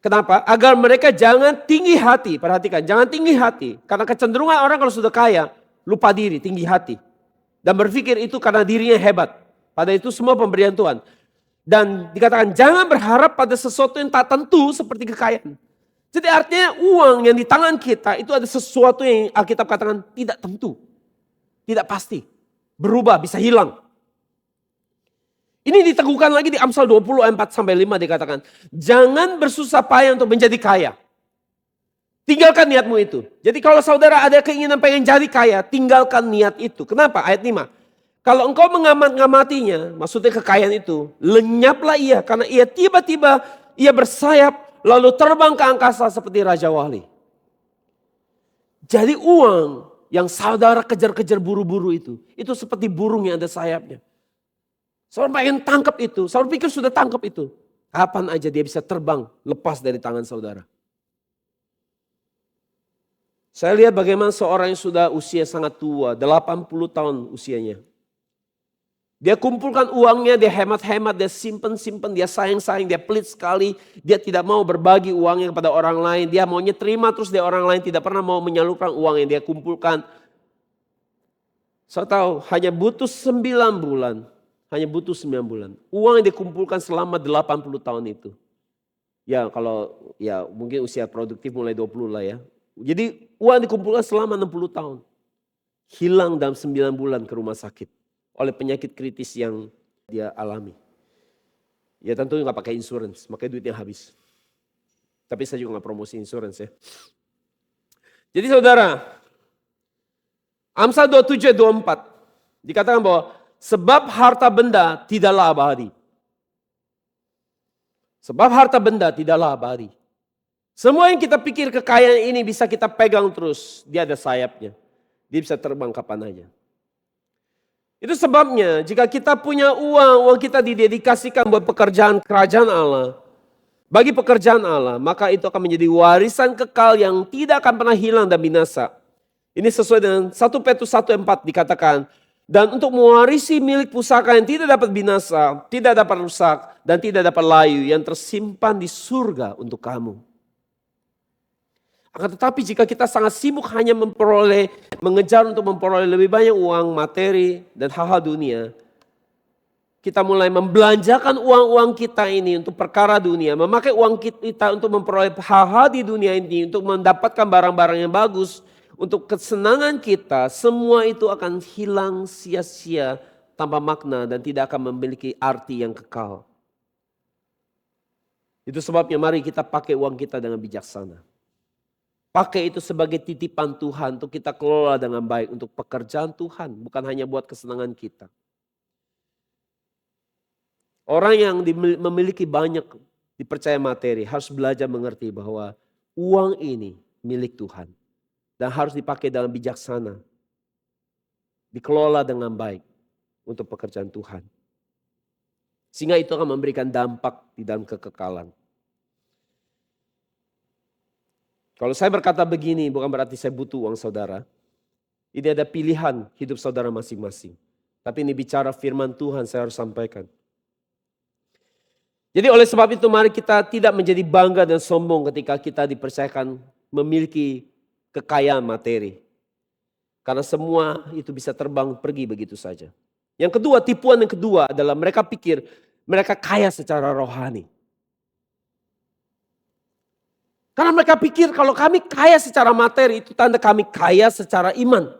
Kenapa? Agar mereka jangan tinggi hati. Perhatikan, jangan tinggi hati. Karena kecenderungan orang kalau sudah kaya, lupa diri, tinggi hati. Dan berpikir itu karena dirinya hebat. Padahal itu semua pemberian Tuhan. Dan dikatakan jangan berharap pada sesuatu yang tak tentu seperti kekayaan. Jadi artinya uang yang di tangan kita itu ada sesuatu yang Alkitab katakan tidak tentu. Tidak pasti. Berubah, bisa hilang. Ini diteguhkan lagi di Amsal 20 ayat 4-5 dikatakan. Jangan bersusah payah untuk menjadi kaya. Tinggalkan niatmu itu. Jadi kalau saudara ada keinginan pengen jadi kaya, tinggalkan niat itu. Kenapa? Ayat 5. Kalau engkau mengamatinya, maksudnya kekayaan itu, lenyaplah ia. Karena ia tiba-tiba ia bersayap lalu terbang ke angkasa seperti Raja Wali. Jadi uang yang saudara kejar-kejar buru-buru itu seperti burung yang ada sayapnya. Saudara pengen tangkap itu, saudara pikir sudah tangkap itu. Kapan aja dia bisa terbang lepas dari tangan saudara. Saya lihat bagaimana seorang yang sudah usia sangat tua, 80 tahun usianya. Dia kumpulkan uangnya, dia hemat-hemat, dia simpen-simpen, dia sayang-sayang, dia pelit sekali. Dia tidak mau berbagi uangnya kepada orang lain. Dia maunya terima terus dari orang lain, tidak pernah mau menyalurkan uang yang dia kumpulkan. Saya tahu hanya butuh 9 bulan. Hanya butuh 9 bulan. Uang yang dikumpulkan selama 80 tahun itu. Ya kalau ya mungkin usia produktif mulai 20 lah ya. Jadi uang dikumpulkan selama 60 tahun. Hilang dalam 9 bulan ke rumah sakit. Oleh penyakit kritis yang dia alami. Ya tentu nggak pakai insurance, makanya duitnya habis. Tapi saya juga nggak promosi insurance ya. Jadi saudara, Amsal 27:24 dikatakan bahwa sebab harta benda tidaklah abadi. Sebab harta benda tidaklah abadi. Semua yang kita pikir kekayaan ini bisa kita pegang terus, dia ada sayapnya. Dia bisa terbang kapan aja. Itu sebabnya jika kita punya uang kita didedikasikan buat pekerjaan kerajaan Allah. Bagi pekerjaan Allah, maka itu akan menjadi warisan kekal yang tidak akan pernah hilang dan binasa. Ini sesuai dengan 1 Petrus 1:4 dikatakan, dan untuk mewarisi milik pusaka yang tidak dapat binasa, tidak dapat rusak, dan tidak dapat layu yang tersimpan di surga untuk kamu. Akan tetapi jika kita sangat sibuk hanya mengejar untuk memperoleh lebih banyak uang, materi, dan hal-hal dunia, kita mulai membelanjakan uang-uang kita ini untuk perkara dunia, memakai uang kita untuk memperoleh hal-hal di dunia ini, untuk mendapatkan barang-barang yang bagus, untuk kesenangan kita, semua itu akan hilang sia-sia tanpa makna dan tidak akan memiliki arti yang kekal. Itu sebabnya mari kita pakai uang kita dengan bijaksana. Pakai itu sebagai titipan Tuhan untuk kita kelola dengan baik untuk pekerjaan Tuhan, bukan hanya buat kesenangan kita. Orang yang memiliki banyak dipercaya materi harus belajar mengerti bahwa uang ini milik Tuhan dan harus dipakai dalam bijaksana, dikelola dengan baik untuk pekerjaan Tuhan. Sehingga itu akan memberikan dampak di dalam kekekalan. Kalau saya berkata begini bukan berarti saya butuh uang saudara. Ini ada pilihan hidup saudara masing-masing. Tapi ini bicara firman Tuhan saya harus sampaikan. Jadi oleh sebab itu mari kita tidak menjadi bangga dan sombong ketika kita dipercayakan memiliki kekayaan materi. Karena semua itu bisa terbang pergi begitu saja. Yang kedua, tipuan yang kedua adalah mereka pikir mereka kaya secara rohani. Karena mereka pikir kalau kami kaya secara materi itu tanda kami kaya secara iman.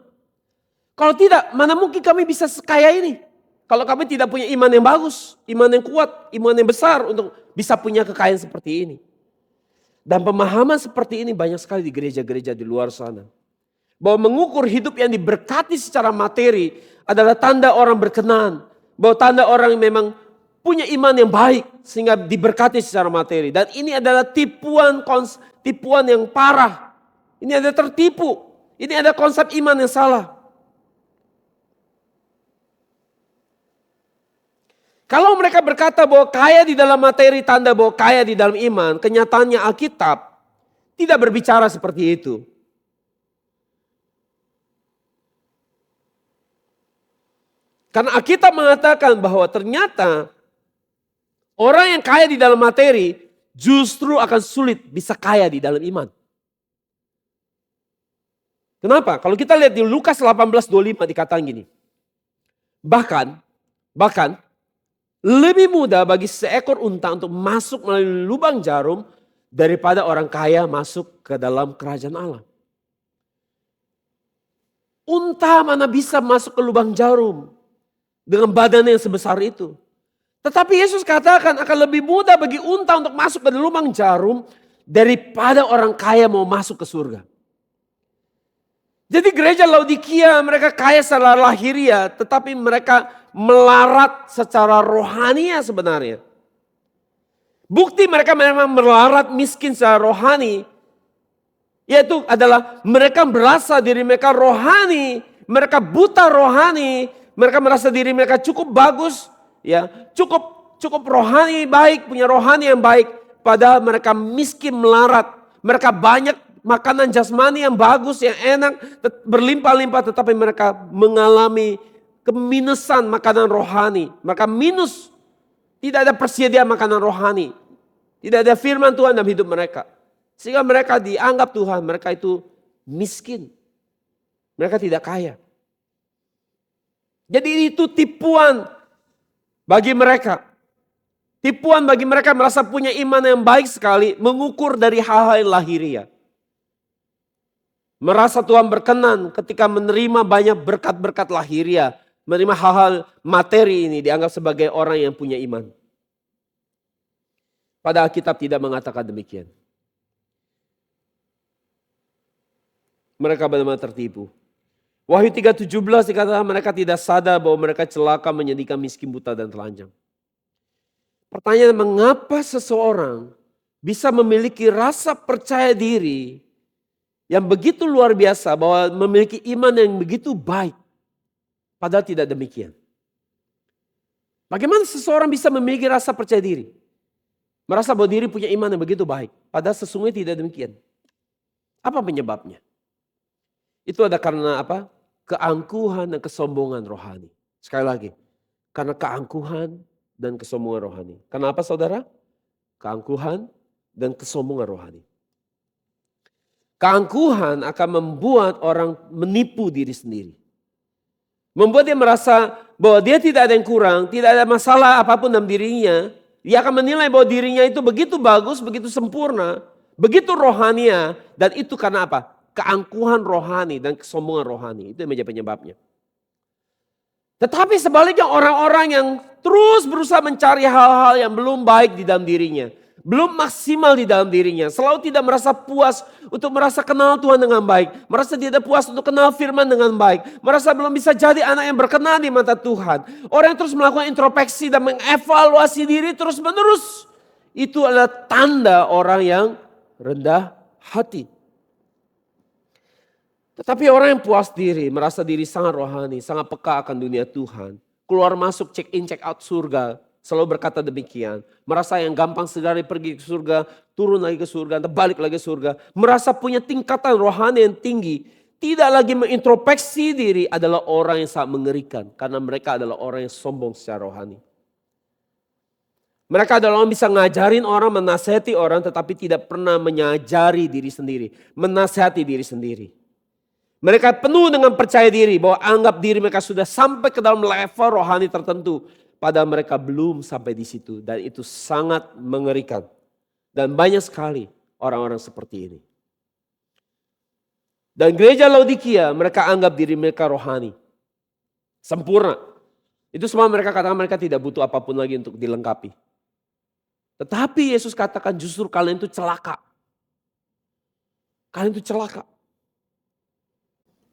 Kalau tidak, mana mungkin kami bisa sekaya ini. Kalau kami tidak punya iman yang bagus, iman yang kuat, iman yang besar untuk bisa punya kekayaan seperti ini. Dan pemahaman seperti ini banyak sekali di gereja-gereja di luar sana. Bahwa mengukur hidup yang diberkati secara materi adalah tanda orang berkenan. Bahwa tanda orang yang memang punya iman yang baik sehingga diberkati secara materi. Dan ini adalah tipuan yang parah. Ini ada tertipu. Ini ada konsep iman yang salah. Kalau mereka berkata bahwa kaya di dalam materi tanda bahwa kaya di dalam iman, kenyataannya Alkitab tidak berbicara seperti itu. Karena Alkitab mengatakan bahwa ternyata orang yang kaya di dalam materi justru akan sulit bisa kaya di dalam iman. Kenapa? Kalau kita lihat di Lukas 18:25 dikatakan gini. Bahkan lebih mudah bagi seekor unta untuk masuk melalui lubang jarum daripada orang kaya masuk ke dalam kerajaan Allah. Unta mana bisa masuk ke lubang jarum dengan badannya yang sebesar itu. Tetapi Yesus katakan akan lebih mudah bagi unta untuk masuk ke lubang jarum daripada orang kaya mau masuk ke surga. Jadi gereja Laodikia mereka kaya secara lahiriah tetapi mereka melarat secara rohania sebenarnya. Bukti mereka memang melarat miskin secara rohani. Yaitu adalah mereka merasa diri mereka rohani. Mereka buta rohani. Mereka merasa diri mereka cukup bagus. Ya, cukup rohani baik. Punya rohani yang baik. Padahal mereka miskin melarat. Mereka banyak makanan jasmani yang bagus, yang enak. Berlimpah-limpah tetapi mereka mengalami keminusan makanan rohani. Mereka minus. Tidak ada persediaan makanan rohani. Tidak ada firman Tuhan dalam hidup mereka. Sehingga mereka dianggap Tuhan, mereka itu miskin. Mereka tidak kaya. Jadi itu tipuan bagi mereka. Tipuan bagi mereka merasa punya iman yang baik sekali, mengukur dari hal-hal lahiriah. Merasa Tuhan berkenan ketika menerima banyak berkat-berkat lahiriah. Menerima hal-hal materi ini dianggap sebagai orang yang punya iman. Padahal Alkitab tidak mengatakan demikian. Mereka benar-benar tertipu. Wahyu 3:17 dikatakan mereka tidak sadar bahwa mereka celaka menyedihkan miskin, buta dan telanjang. Pertanyaan, mengapa seseorang bisa memiliki rasa percaya diri yang begitu luar biasa, bahwa memiliki iman yang begitu baik, padahal tidak demikian. Bagaimana seseorang bisa memiliki rasa percaya diri? Merasa bahwa diri punya iman yang begitu baik, padahal sesungguhnya tidak demikian. Apa penyebabnya? Itu ada karena apa? Keangkuhan dan kesombongan rohani. Sekali lagi, karena keangkuhan dan kesombongan rohani. Kenapa saudara? Keangkuhan dan kesombongan rohani. Keangkuhan akan membuat orang menipu diri sendiri. Membuat dia merasa bahwa dia tidak ada yang kurang, tidak ada masalah apapun dalam dirinya. Dia akan menilai bahwa dirinya itu begitu bagus, begitu sempurna, begitu rohania. Dan itu karena apa? Keangkuhan rohani dan kesombongan rohani. Itu yang menjadi penyebabnya. Tetapi sebaliknya orang-orang yang terus berusaha mencari hal-hal yang belum baik di dalam dirinya. Belum maksimal di dalam dirinya. Selalu tidak merasa puas untuk merasa kenal Tuhan dengan baik. Merasa tidak puas untuk kenal firman dengan baik. Merasa belum bisa jadi anak yang berkenan di mata Tuhan. Orang yang terus melakukan introspeksi dan mengevaluasi diri terus menerus. Itu adalah tanda orang yang rendah hati. Tetapi orang yang puas diri, merasa diri sangat rohani, sangat peka akan dunia Tuhan. Keluar masuk, check in, check out surga. Selalu berkata demikian. Merasa yang gampang segera pergi ke surga, turun lagi ke surga, balik lagi ke surga. Merasa punya tingkatan rohani yang tinggi. Tidak lagi mengintrospeksi diri adalah orang yang sangat mengerikan. Karena mereka adalah orang yang sombong secara rohani. Mereka adalah orang yang bisa ngajarin orang, menasihati orang, tetapi tidak pernah menyajari diri sendiri. Menasihati diri sendiri. Mereka penuh dengan percaya diri bahwa anggap diri mereka sudah sampai ke dalam level rohani tertentu. Padahal mereka belum sampai di situ. Dan itu sangat mengerikan. Dan banyak sekali orang-orang seperti ini. Dan gereja Laodikia mereka anggap diri mereka rohani. Sempurna. Itu semua mereka katakan mereka tidak butuh apapun lagi untuk dilengkapi. Tetapi Yesus katakan justru kalian itu celaka. Kalian itu celaka.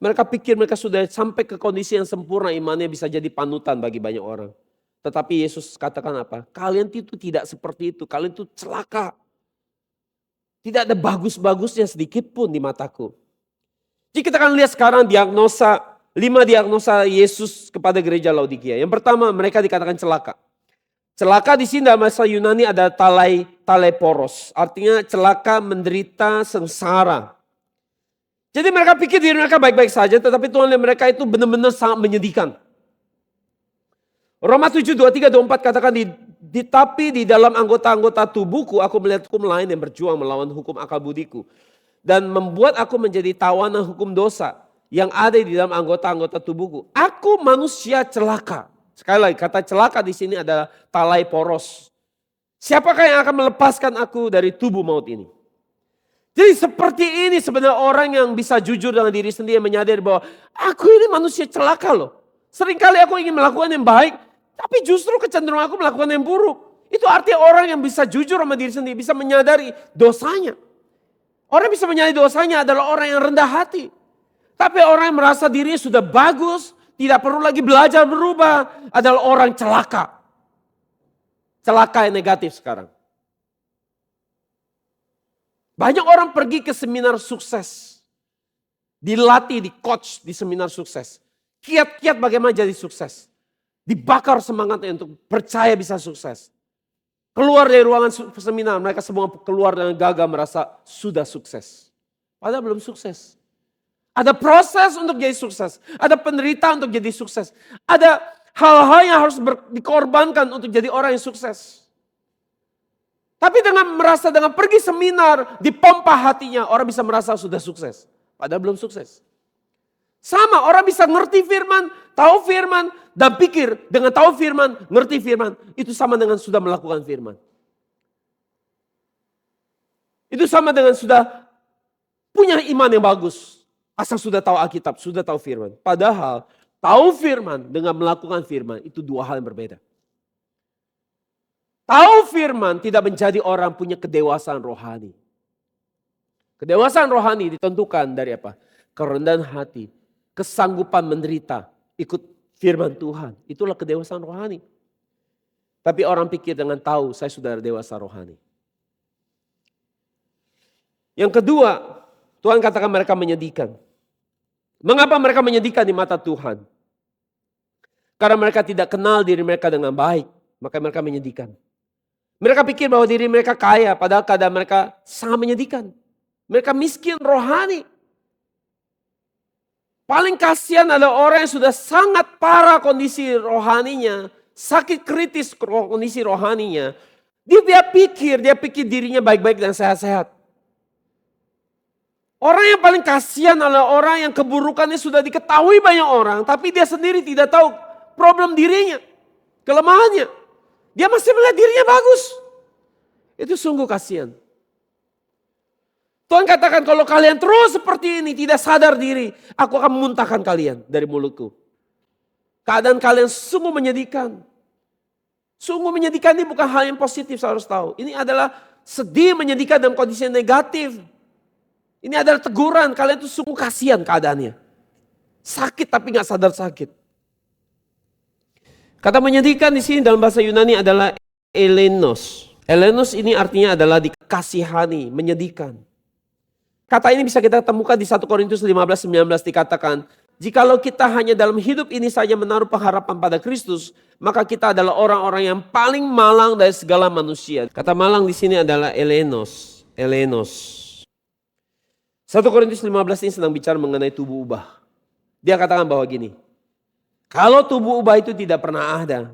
Mereka pikir mereka sudah sampai ke kondisi yang sempurna, imannya bisa jadi panutan bagi banyak orang. Tetapi Yesus katakan apa? Kalian itu tidak seperti itu, kalian itu celaka. Tidak ada bagus-bagusnya sedikit pun di mataku. Jadi kita akan lihat sekarang diagnosa, 5 diagnosa Yesus kepada gereja Laodikia. Yang pertama, mereka dikatakan celaka. Celaka di sini dalam bahasa Yunani ada taleporos, artinya celaka, menderita, sengsara. Jadi mereka pikir diri mereka baik-baik saja, tetapi Tuhan lihat mereka itu benar-benar sangat menyedihkan. Roma 7, 23, 24 katakan, tapi di dalam anggota-anggota tubuhku aku melihat hukum lain yang berjuang melawan hukum akal budiku. Dan membuat aku menjadi tawanan hukum dosa yang ada di dalam anggota-anggota tubuhku. Aku manusia celaka. Sekali lagi kata celaka di sini adalah talai poros. Siapakah yang akan melepaskan aku dari tubuh maut ini? Jadi seperti ini sebenarnya orang yang bisa jujur dengan diri sendiri, menyadari bahwa aku ini manusia celaka loh. Seringkali aku ingin melakukan yang baik, tapi justru kecenderungan aku melakukan yang buruk. Itu artinya orang yang bisa jujur sama diri sendiri, bisa menyadari dosanya. Orang yang bisa menyadari dosanya adalah orang yang rendah hati. Tapi orang yang merasa dirinya sudah bagus, tidak perlu lagi belajar berubah, adalah orang celaka. Celaka yang negatif sekarang. Banyak orang pergi ke seminar sukses. Dilatih, di coach di seminar sukses. Kiat-kiat bagaimana jadi sukses. Dibakar semangatnya untuk percaya bisa sukses. Keluar dari ruangan seminar, mereka semua keluar dengan gagah merasa sudah sukses. Padahal belum sukses. Ada proses untuk jadi sukses. Ada penderitaan untuk jadi sukses. Ada hal-hal yang harus dikorbankan untuk jadi orang yang sukses. Tapi dengan pergi seminar, dipompa hatinya, orang bisa merasa sudah sukses. Padahal belum sukses. Sama, orang bisa ngerti firman, tahu firman, dan pikir dengan tahu firman, ngerti firman. Itu sama dengan sudah melakukan firman. Itu sama dengan sudah punya iman yang bagus. Asal sudah tahu Alkitab, sudah tahu firman. Padahal tahu firman dengan melakukan firman itu dua hal yang berbeda. Tahu firman tidak menjadi orang punya kedewasaan rohani. Kedewasaan rohani ditentukan dari apa? Kerendahan hati, kesanggupan menderita, ikut firman Tuhan. Itulah kedewasaan rohani. Tapi orang pikir dengan tahu saya sudah dewasa rohani. Yang kedua, Tuhan katakan mereka menyedihkan. Mengapa mereka menyedihkan di mata Tuhan? Karena mereka tidak kenal diri mereka dengan baik, maka mereka menyedihkan. Mereka pikir bahwa diri mereka kaya, padahal keadaan mereka sangat menyedihkan. Mereka miskin rohani. Paling kasihan adalah orang yang sudah sangat parah kondisi rohaninya, sakit kritis kondisi rohaninya. Dia pikir dirinya baik-baik dan sehat-sehat. Orang yang paling kasihan adalah orang yang keburukannya sudah diketahui banyak orang, tapi dia sendiri tidak tahu problem dirinya, kelemahannya. Dia masih melihat dirinya bagus. Itu sungguh kasihan. Tuhan katakan kalau kalian terus seperti ini, tidak sadar diri, aku akan memuntahkan kalian dari mulutku. Keadaan kalian sungguh menyedihkan. Sungguh menyedihkan ini bukan hal yang positif, saya harus tahu. Ini adalah sedih, menyedihkan dalam kondisi yang negatif. Ini adalah teguran, kalian itu sungguh kasihan keadaannya. Sakit tapi gak sadar sakit. Kata menyedihkan di sini dalam bahasa Yunani adalah elenos. Elenos ini artinya adalah dikasihani, menyedihkan. Kata ini bisa kita temukan di 1 Korintus 15:19 dikatakan, jikalau kita hanya dalam hidup ini saja menaruh pengharapan pada Kristus, maka kita adalah orang-orang yang paling malang dari segala manusia. Kata malang di sini adalah elenos. Elenos. 1 Korintus 15 ini sedang bicara mengenai tubuh ubah. Dia katakan bahwa gini, kalau tubuh ubah itu tidak pernah ada,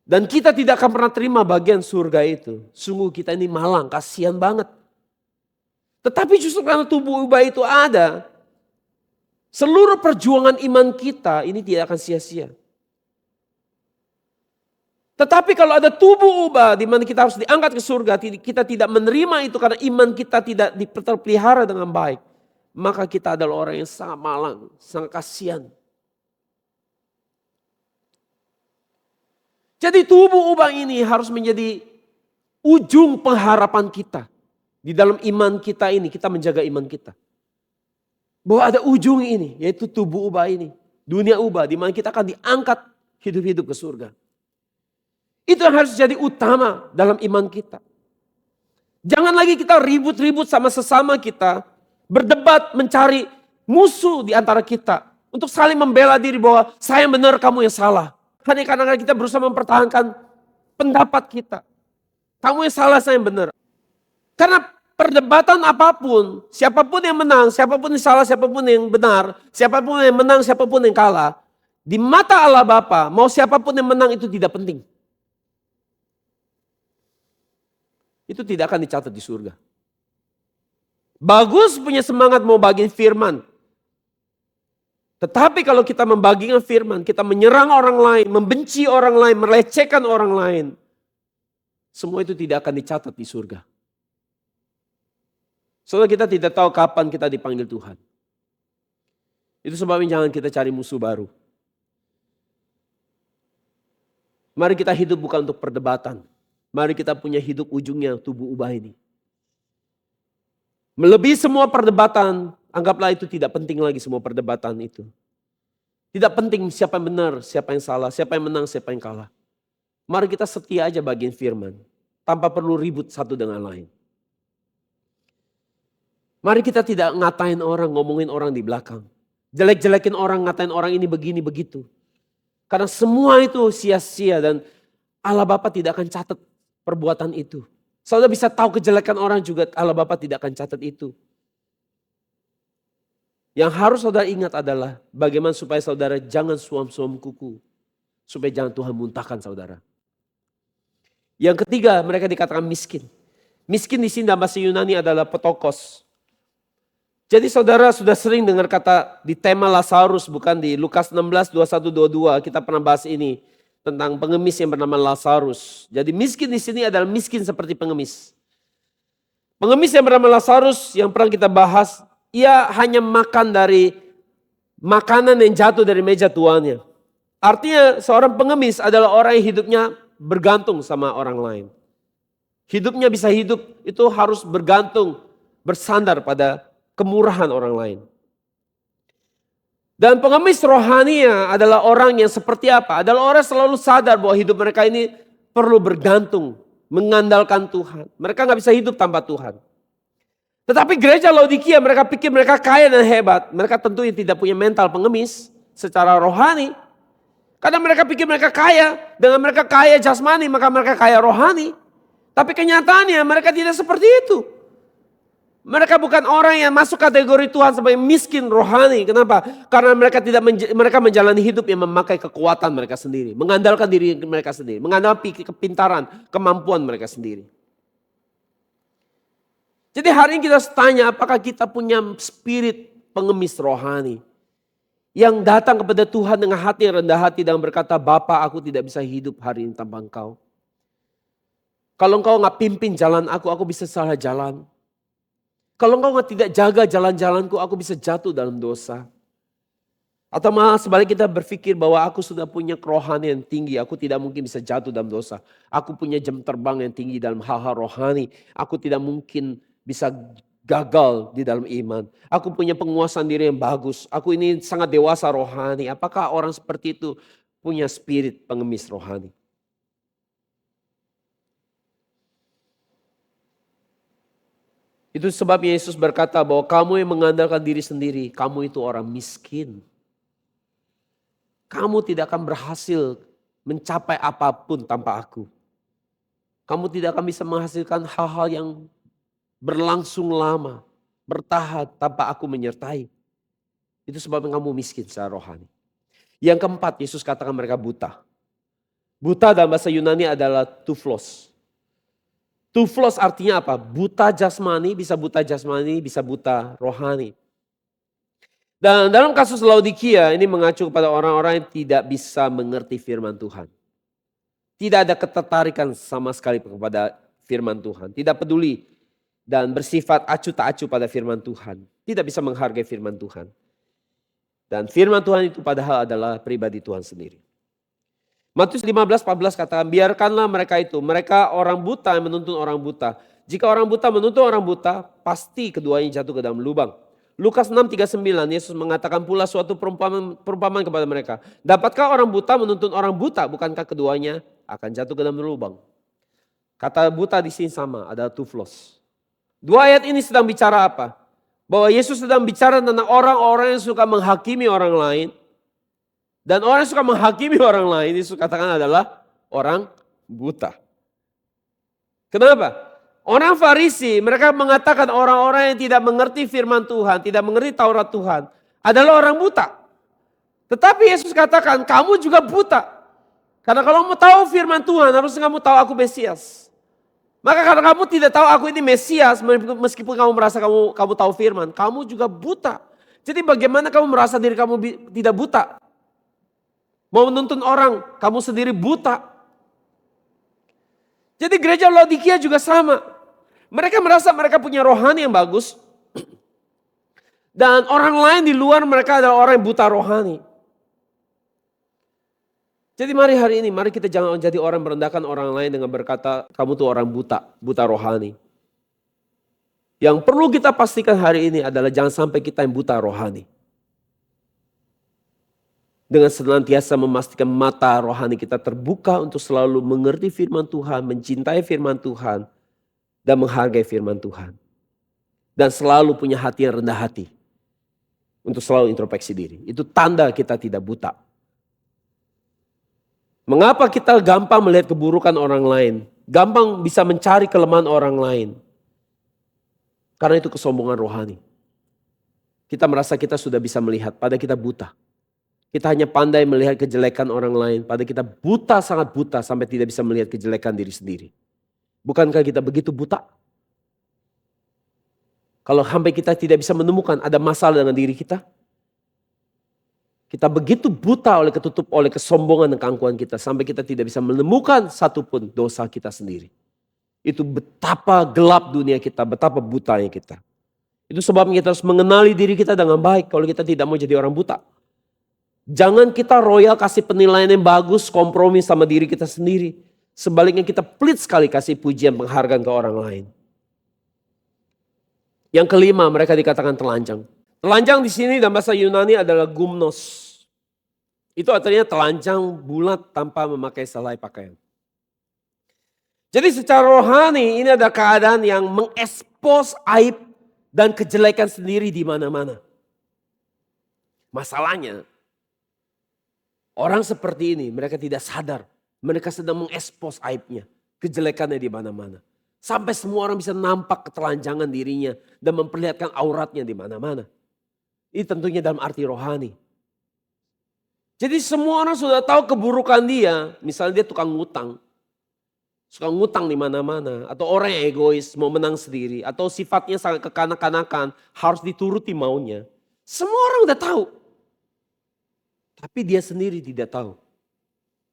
dan kita tidak akan pernah terima bagian surga itu, sungguh kita ini malang, kasihan banget. Tetapi justru karena tubuh ubah itu ada, seluruh perjuangan iman kita ini tidak akan sia-sia. Tetapi kalau ada tubuh ubah di mana kita harus diangkat ke surga, kita tidak menerima itu karena iman kita tidak terpelihara dengan baik. Maka kita adalah orang yang sangat malang, sangat kasihan. Jadi tubuh ubah ini harus menjadi ujung pengharapan kita. Di dalam iman kita ini, kita menjaga iman kita. Bahwa ada ujung ini, yaitu tubuh ubah ini. Dunia ubah, di mana kita akan diangkat hidup-hidup ke surga. Itu yang harus jadi utama dalam iman kita. Jangan lagi kita ribut-ribut sama sesama kita. Berdebat, mencari musuh di antara kita. Untuk saling membela diri bahwa saya yang benar, kamu yang salah. Hanya karena kita berusaha mempertahankan pendapat kita. Kamu yang salah, saya yang benar. Karena perdebatan apapun, siapapun yang menang, siapapun yang salah, siapapun yang benar, siapapun yang menang, siapapun yang kalah, di mata Allah Bapa, mau siapapun yang menang itu tidak penting. Itu tidak akan dicatat di surga. Bagus punya semangat mau bagiin firman. Tetapi kalau kita membagikan firman, kita menyerang orang lain, membenci orang lain, melecehkan orang lain. Semua itu tidak akan dicatat di surga. Soalnya kita tidak tahu kapan kita dipanggil Tuhan. Itu sebabnya jangan kita cari musuh baru. Mari kita hidup bukan untuk perdebatan. Mari kita punya hidup ujungnya tubuh ubah ini. Melebihi semua perdebatan, anggaplah itu tidak penting lagi semua perdebatan itu. Tidak penting siapa yang benar, siapa yang salah, siapa yang menang, siapa yang kalah. Mari kita setia aja bagian firman, tanpa perlu ribut satu dengan lain. Mari kita tidak ngatain orang, ngomongin orang di belakang. Jelek-jelekin orang, ngatain orang ini begini, begitu. Karena semua itu sia-sia dan Allah Bapa tidak akan catat perbuatan itu. Saudara bisa tahu kejelekan orang juga, Allah Bapa tidak akan catat itu. Yang harus saudara ingat adalah bagaimana supaya saudara jangan suam-suam kuku. Supaya jangan Tuhan muntahkan saudara. Yang ketiga, mereka dikatakan miskin. Miskin di sini dalam bahasa Yunani adalah petokos. Jadi saudara sudah sering dengar kata di tema Lazarus, bukan di Lukas 16, 21, 22. Kita pernah bahas ini tentang pengemis yang bernama Lazarus. Jadi miskin di sini adalah miskin seperti pengemis. Pengemis yang bernama Lazarus yang pernah kita bahas, ia hanya makan dari makanan yang jatuh dari meja tuannya. Artinya seorang pengemis adalah orang yang hidupnya bergantung sama orang lain. Hidupnya bisa hidup itu harus bergantung, bersandar pada kemurahan orang lain. Dan pengemis rohania adalah orang yang seperti apa? Adalah orang yang selalu sadar bahwa hidup mereka ini perlu bergantung, mengandalkan Tuhan. Mereka gak bisa hidup tanpa Tuhan. Tetapi gereja Laodikia mereka pikir mereka kaya dan hebat. Mereka tentunya tidak punya mental pengemis secara rohani. Karena mereka pikir mereka kaya. Dengan mereka kaya jasmani maka mereka kaya rohani. Tapi kenyataannya mereka tidak seperti itu. Mereka bukan orang yang masuk kategori Tuhan sebagai miskin rohani. Kenapa? Karena mereka menjalani hidup yang memakai kekuatan mereka sendiri. Mengandalkan diri mereka sendiri. Mengandalkan kepintaran, kemampuan mereka sendiri. Jadi hari ini kita tanya apakah kita punya spirit pengemis rohani. Yang datang kepada Tuhan dengan hati yang rendah hati dan berkata, Bapa aku tidak bisa hidup hari ini tanpa Engkau. Kalau Engkau gak pimpin jalan aku bisa salah jalan. Kalau Engkau tidak jaga jalan-jalanku, aku bisa jatuh dalam dosa. Atau malah sebaliknya kita berpikir bahwa aku sudah punya kerohanian yang tinggi, aku tidak mungkin bisa jatuh dalam dosa. Aku punya jam terbang yang tinggi dalam hal-hal rohani, aku tidak mungkin bisa gagal di dalam iman. Aku punya penguasaan diri yang bagus, aku ini sangat dewasa rohani. Apakah orang seperti itu punya spirit pengemis rohani? Itu sebabnya Yesus berkata bahwa kamu yang mengandalkan diri sendiri, kamu itu orang miskin. Kamu tidak akan berhasil mencapai apapun tanpa aku. Kamu tidak akan bisa menghasilkan hal-hal yang berlangsung lama, bertahan tanpa aku menyertai. Itu sebabnya kamu miskin secara rohani. Yang keempat, Yesus katakan mereka buta. Buta dalam bahasa Yunani adalah tuflos. Tuflos artinya apa? Buta jasmani, bisa buta rohani. Dan dalam kasus Laodikia ini mengacu kepada orang-orang yang tidak bisa mengerti firman Tuhan. Tidak ada ketertarikan sama sekali kepada firman Tuhan. Tidak peduli dan bersifat acu tak acu pada firman Tuhan. Tidak bisa menghargai firman Tuhan. Dan firman Tuhan itu padahal adalah pribadi Tuhan sendiri. Matius 15:14 katakan, biarkanlah mereka itu. Mereka orang buta yang menuntun orang buta. Jika orang buta menuntun orang buta, pasti keduanya jatuh ke dalam lubang. Lukas 6:39, Yesus mengatakan pula suatu perumpamaan kepada mereka. Dapatkah orang buta menuntun orang buta? Bukankah keduanya akan jatuh ke dalam lubang? Kata buta di sini sama, ada tuflos. Dua ayat ini sedang bicara apa? Bahwa Yesus sedang bicara tentang orang-orang yang suka menghakimi orang lain. Dan orang yang suka menghakimi orang lain, Yesus katakan adalah orang buta. Kenapa? Orang Farisi, mereka mengatakan orang-orang yang tidak mengerti firman Tuhan, tidak mengerti Taurat Tuhan, adalah orang buta. Tetapi Yesus katakan, kamu juga buta. Karena kalau kamu tahu firman Tuhan, harusnya kamu tahu aku Mesias. Maka karena kamu tidak tahu aku ini Mesias, meskipun kamu merasa kamu tahu firman, kamu juga buta. Jadi bagaimana kamu merasa diri kamu tidak buta? Mau menuntun orang, kamu sendiri buta. Jadi gereja Laodikia juga sama. Mereka merasa mereka punya rohani yang bagus. Dan orang lain di luar mereka adalah orang yang buta rohani. Jadi hari ini, mari kita jangan jadi orang merendahkan orang lain dengan berkata, kamu tuh orang buta, buta rohani. Yang perlu kita pastikan hari ini adalah jangan sampai kita yang buta rohani. Dengan senantiasa memastikan mata rohani kita terbuka untuk selalu mengerti firman Tuhan, mencintai firman Tuhan, dan menghargai firman Tuhan. Dan selalu punya hati yang rendah hati untuk selalu introspeksi diri. Itu tanda kita tidak buta. Mengapa kita gampang melihat keburukan orang lain? Gampang bisa mencari kelemahan orang lain? Karena itu kesombongan rohani. Kita merasa kita sudah bisa melihat, padahal kita buta. Kita hanya pandai melihat kejelekan orang lain, padahal kita buta, sangat buta sampai tidak bisa melihat kejelekan diri sendiri. Bukankah kita begitu buta? Kalau sampai kita tidak bisa menemukan ada masalah dengan diri kita. Kita begitu buta ketutup oleh kesombongan dan keangkuhan kita. Sampai kita tidak bisa menemukan satupun dosa kita sendiri. Itu betapa gelap dunia kita, betapa butanya kita. Itu sebabnya kita harus mengenali diri kita dengan baik kalau kita tidak mau jadi orang buta. Jangan kita royal kasih penilaian yang bagus, kompromi sama diri kita sendiri. Sebaliknya kita pelit sekali kasih pujian penghargaan ke orang lain. Yang kelima, mereka dikatakan telanjang. Telanjang di sini dalam bahasa Yunani adalah gumnos. Itu artinya telanjang bulat tanpa memakai selai pakaian. Jadi secara rohani ini ada keadaan yang mengekspos aib dan kejelekan sendiri di mana-mana. Masalahnya, orang seperti ini mereka tidak sadar. Mereka sedang mengekspos aibnya, kejelekannya di mana-mana. Sampai semua orang bisa nampak ketelanjangan dirinya dan memperlihatkan auratnya di mana-mana. Ini tentunya dalam arti rohani. Jadi semua orang sudah tahu keburukan dia. Misalnya dia tukang ngutang. Suka ngutang di mana-mana. Atau orang yang egois, mau menang sendiri. Atau sifatnya sangat kekanak-kanakan, harus dituruti maunya. Semua orang udah tahu. Tapi dia sendiri tidak tahu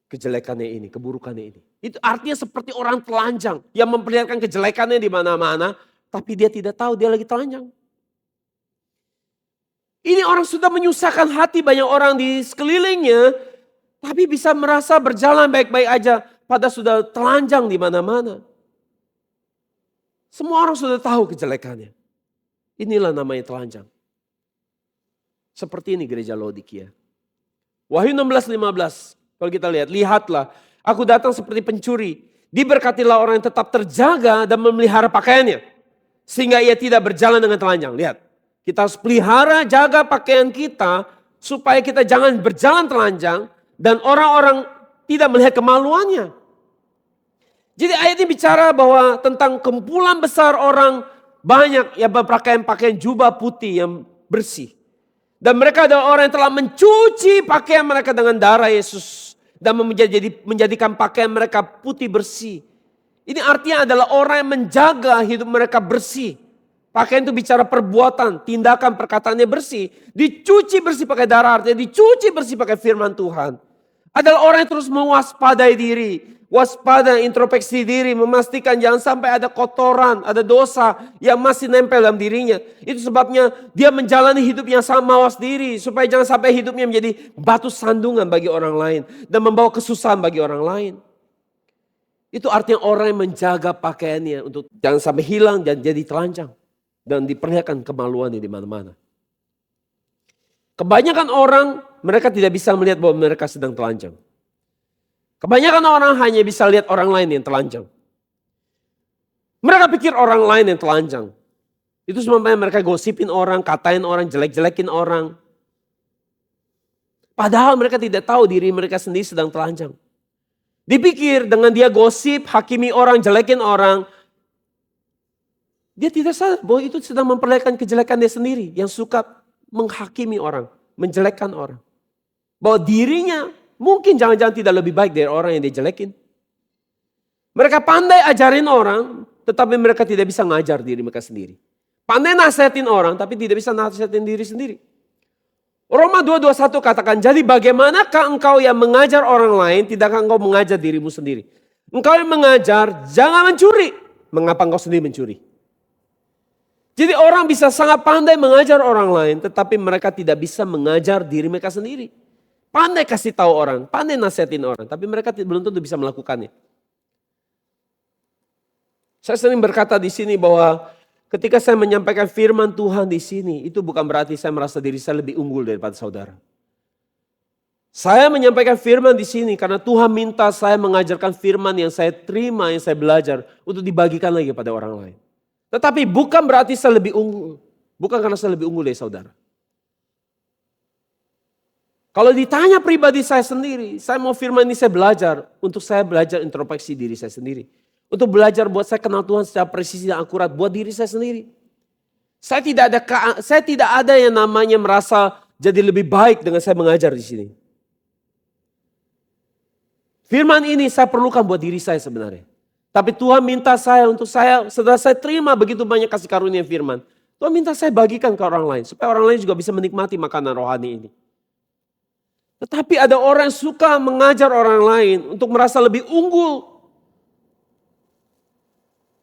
kejelekannya ini, keburukannya ini. Itu artinya seperti orang telanjang yang memperlihatkan kejelekannya di mana-mana. Tapi dia tidak tahu dia lagi telanjang. Ini orang sudah menyusahkan hati banyak orang di sekelilingnya. Tapi bisa merasa berjalan baik-baik aja. Padahal sudah telanjang di mana-mana. Semua orang sudah tahu kejelekannya. Inilah namanya telanjang. Seperti ini gereja Laodikia. Wahyu 16:15. Kalau kita lihat, lihatlah. Aku datang seperti pencuri. Diberkatilah orang yang tetap terjaga dan memelihara pakaiannya. Sehingga ia tidak berjalan dengan telanjang. Lihat. Kita harus pelihara, jaga pakaian kita supaya kita jangan berjalan telanjang dan orang-orang tidak melihat kemaluannya. Jadi ayat ini bicara bahwa tentang kumpulan besar orang banyak yang berpakaian-pakaian jubah putih yang bersih. Dan mereka adalah orang yang telah mencuci pakaian mereka dengan darah Yesus dan menjadikan pakaian mereka putih bersih. Ini artinya adalah orang yang menjaga hidup mereka bersih. Pakaian itu bicara perbuatan, tindakan, perkataannya bersih. Dicuci bersih pakai darah, artinya dicuci bersih pakai firman Tuhan. Adalah orang yang terus mewaspadai diri. Waspada, introspeksi diri, memastikan jangan sampai ada kotoran, ada dosa yang masih nempel dalam dirinya. Itu sebabnya dia menjalani hidup yang sangat mawas diri. Supaya jangan sampai hidupnya menjadi batu sandungan bagi orang lain. Dan membawa kesusahan bagi orang lain. Itu artinya orang yang menjaga pakaiannya untuk jangan sampai hilang dan jadi telanjang. Dan diperlihatkan kemaluannya di mana-mana. Kebanyakan orang mereka tidak bisa melihat bahwa mereka sedang telanjang. Kebanyakan orang hanya bisa lihat orang lain yang telanjang. Mereka pikir orang lain yang telanjang. Itu sebabnya mereka gosipin orang, katain orang, jelek-jelekin orang. Padahal mereka tidak tahu diri mereka sendiri sedang telanjang. Dipikir dengan dia gosip, hakimi orang, jelekin orang. Dia tidak sadar bahwa itu sedang memperlihatkan kejelekan dia sendiri. Yang suka menghakimi orang, menjelekkan orang. Bahwa dirinya mungkin jangan-jangan tidak lebih baik dari orang yang dia jelekin. Mereka pandai ajarin orang, tetapi mereka tidak bisa ngajar diri mereka sendiri. Pandai nasihatin orang, tapi tidak bisa nasihatin diri sendiri. Roma 2:21 katakan, jadi bagaimanakah engkau yang mengajar orang lain, tidakkah engkau mengajar dirimu sendiri? Engkau yang mengajar, jangan mencuri. Mengapa engkau sendiri mencuri? Jadi orang bisa sangat pandai mengajar orang lain, tetapi mereka tidak bisa mengajar diri mereka sendiri. Pandai kasih tahu orang, pandai nasihatin orang, tapi mereka belum tentu bisa melakukannya. Saya sering berkata di sini bahwa ketika saya menyampaikan firman Tuhan di sini, itu bukan berarti saya merasa diri saya lebih unggul daripada saudara. Saya menyampaikan firman di sini karena Tuhan minta saya mengajarkan firman yang saya terima, yang saya belajar untuk dibagikan lagi kepada orang lain. Tetapi bukan berarti saya lebih unggul. Bukan karena saya lebih unggul dari saudara. Kalau ditanya pribadi saya sendiri, saya mau firman ini saya belajar. Untuk saya belajar introspeksi diri saya sendiri. Untuk belajar buat saya kenal Tuhan secara presisi dan akurat buat diri saya sendiri. Saya tidak ada yang namanya merasa jadi lebih baik dengan saya mengajar di sini. Firman ini saya perlukan buat diri saya sebenarnya. Tapi Tuhan minta saya untuk setelah saya terima begitu banyak kasih karunia firman. Tuhan minta saya bagikan ke orang lain, supaya orang lain juga bisa menikmati makanan rohani ini. Tetapi ada orang yang suka mengajar orang lain untuk merasa lebih unggul.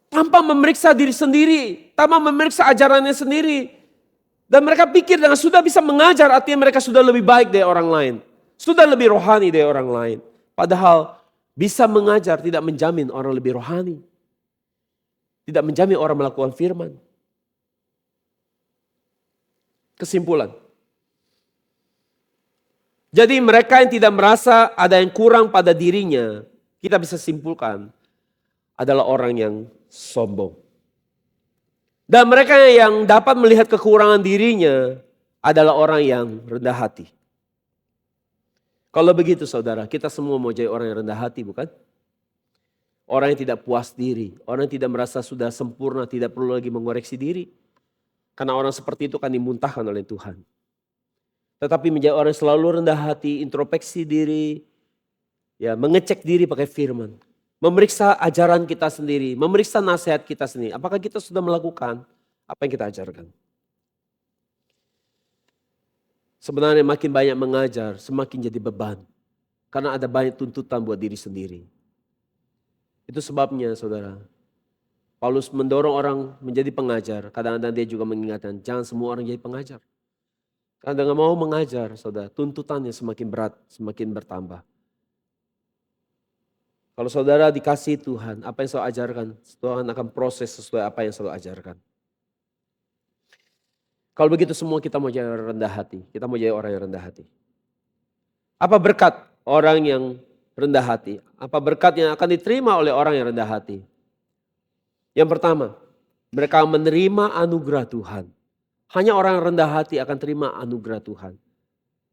Tanpa memeriksa diri sendiri, tanpa memeriksa ajarannya sendiri. Dan mereka pikir dengan sudah bisa mengajar, artinya mereka sudah lebih baik dari orang lain. Sudah lebih rohani dari orang lain. Padahal bisa mengajar tidak menjamin orang lebih rohani. Tidak menjamin orang melakukan firman. Kesimpulan. Jadi mereka yang tidak merasa ada yang kurang pada dirinya, kita bisa simpulkan adalah orang yang sombong. Dan mereka yang dapat melihat kekurangan dirinya adalah orang yang rendah hati. Kalau begitu saudara, kita semua mau jadi orang yang rendah hati bukan? Orang yang tidak puas diri, orang yang tidak merasa sudah sempurna, tidak perlu lagi mengoreksi diri. Karena orang seperti itu kan dimuntahkan oleh Tuhan. Tetapi menjadi orang yang selalu rendah hati, introspeksi diri, ya mengecek diri pakai firman. Memeriksa ajaran kita sendiri, memeriksa nasihat kita sendiri. Apakah kita sudah melakukan apa yang kita ajarkan? Sebenarnya makin banyak mengajar, semakin jadi beban. Karena ada banyak tuntutan buat diri sendiri. Itu sebabnya saudara, Paulus mendorong orang menjadi pengajar. Kadang-kadang dia juga mengingatkan, jangan semua orang jadi pengajar. Karena dengan mau mengajar, saudara, tuntutannya semakin berat, semakin bertambah. Kalau saudara dikasih Tuhan, apa yang saudara ajarkan, Tuhan akan proses sesuai apa yang saudara ajarkan. Kalau begitu semua kita mau jadi orang rendah hati, kita mau jadi orang yang rendah hati. Apa berkat orang yang rendah hati? Apa berkat yang akan diterima oleh orang yang rendah hati? Yang pertama, mereka menerima anugerah Tuhan. Hanya orang yang rendah hati akan terima anugerah Tuhan.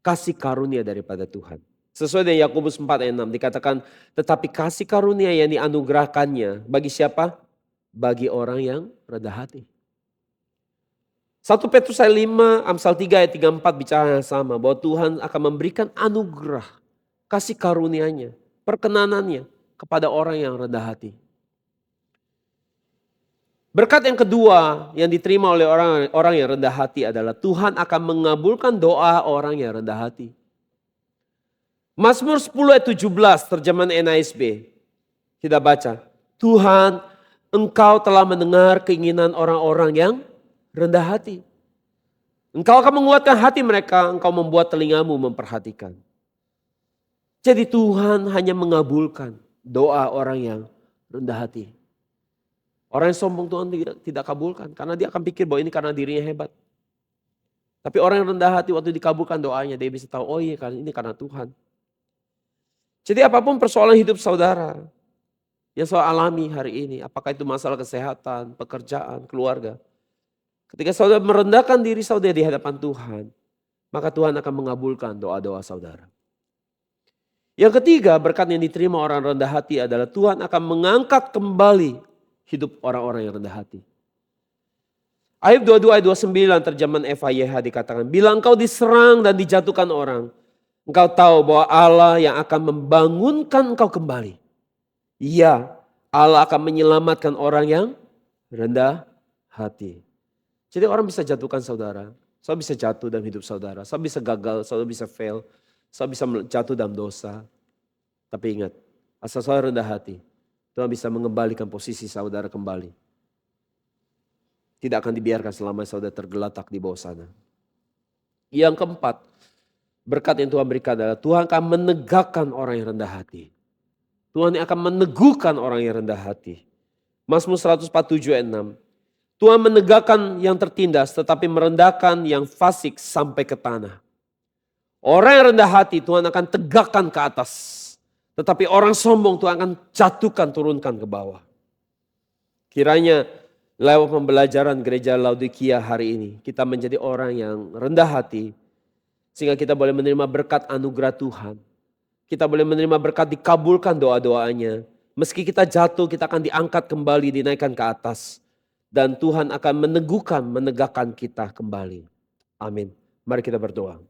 Kasih karunia daripada Tuhan. Sesuai dengan Yakobus 4 ayat 6 dikatakan, tetapi kasih karunia yang dianugerahkannya bagi siapa? Bagi orang yang rendah hati. 1 Petrus ayat 5, Amsal 3 ayat 34 bicara yang sama, bahwa Tuhan akan memberikan anugerah, kasih karunianya, perkenanannya kepada orang yang rendah hati. Berkat yang kedua yang diterima oleh orang yang rendah hati adalah Tuhan akan mengabulkan doa orang yang rendah hati. Mazmur 10 ayat 17 terjemahan NASB. Kita baca. Tuhan, Engkau telah mendengar keinginan orang-orang yang rendah hati. Engkau akan menguatkan hati mereka, Engkau membuat telingamu memperhatikan. Jadi Tuhan hanya mengabulkan doa orang yang rendah hati. Orang yang sombong Tuhan tidak kabulkan. Karena dia akan pikir bahwa ini karena dirinya hebat. Tapi orang yang rendah hati waktu dikabulkan doanya, dia bisa tahu, oh iya ini karena Tuhan. Jadi apapun persoalan hidup saudara yang saudara alami hari ini, apakah itu masalah kesehatan, pekerjaan, keluarga. Ketika saudara merendahkan diri saudara di hadapan Tuhan, maka Tuhan akan mengabulkan doa-doa saudara. Yang ketiga, berkat yang diterima orang rendah hati adalah Tuhan akan mengangkat kembali hidup orang-orang yang rendah hati. Ayub 22 ayat 29 terjemahan FIYH dikatakan, bila engkau diserang dan dijatuhkan orang, engkau tahu bahwa Allah yang akan membangunkan engkau kembali. Iya, Allah akan menyelamatkan orang yang rendah hati. Jadi orang bisa jatuhkan saudara. Saudara bisa jatuh dalam hidup saudara. Saudara bisa gagal, saudara bisa fail. Saudara bisa jatuh dalam dosa. Tapi ingat, asal saudara rendah hati, Tuhan bisa mengembalikan posisi saudara kembali. Tidak akan dibiarkan selama saudara tergeletak di bawah sana. Yang keempat, berkat yang Tuhan berikan adalah Tuhan akan menegakkan orang yang rendah hati. Tuhan akan meneguhkan orang yang rendah hati. Mazmur 147 ayat 6. Tuhan menegakkan yang tertindas tetapi merendahkan yang fasik sampai ke tanah. Orang yang rendah hati Tuhan akan tegakkan ke atas. Tetapi orang sombong Tuhan akan jatuhkan, turunkan ke bawah. Kiranya lewat pembelajaran gereja Laodikia hari ini, kita menjadi orang yang rendah hati. Sehingga kita boleh menerima berkat anugerah Tuhan. Kita boleh menerima berkat dikabulkan doa-doanya. Meski kita jatuh, kita akan diangkat kembali, dinaikkan ke atas. Dan Tuhan akan meneguhkan, menegakkan kita kembali. Amin. Mari kita berdoa.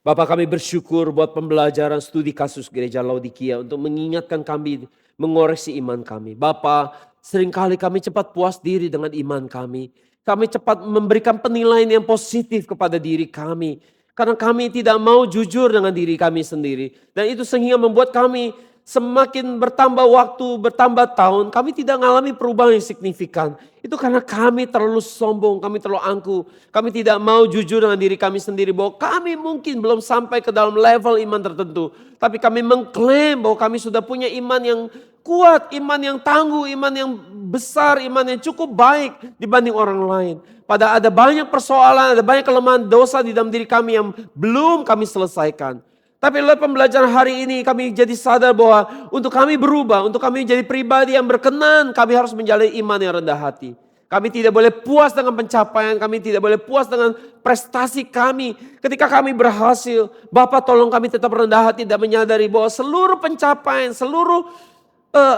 Bapak, kami bersyukur buat pembelajaran studi kasus gereja Laodikia untuk mengingatkan kami, mengoreksi iman kami. Bapak, seringkali kami cepat puas diri dengan iman kami. Kami cepat memberikan penilaian yang positif kepada diri kami. Karena kami tidak mau jujur dengan diri kami sendiri. Dan itu sehingga membuat kami semakin bertambah waktu, bertambah tahun, kami tidak mengalami perubahan yang signifikan. Itu karena kami terlalu sombong, kami terlalu angkuh. Kami tidak mau jujur dengan diri kami sendiri bahwa kami mungkin belum sampai ke dalam level iman tertentu. Tapi kami mengklaim bahwa kami sudah punya iman yang kuat, iman yang tangguh, iman yang besar, iman yang cukup baik dibanding orang lain. Padahal ada banyak persoalan, ada banyak kelemahan dosa di dalam diri kami yang belum kami selesaikan. Tapi lewat pembelajaran hari ini kami jadi sadar bahwa untuk kami berubah, untuk kami menjadi pribadi yang berkenan, kami harus menjalani iman yang rendah hati. Kami tidak boleh puas dengan pencapaian, kami tidak boleh puas dengan prestasi kami. Ketika kami berhasil, Bapak tolong kami tetap rendah hati dan menyadari bahwa seluruh pencapaian,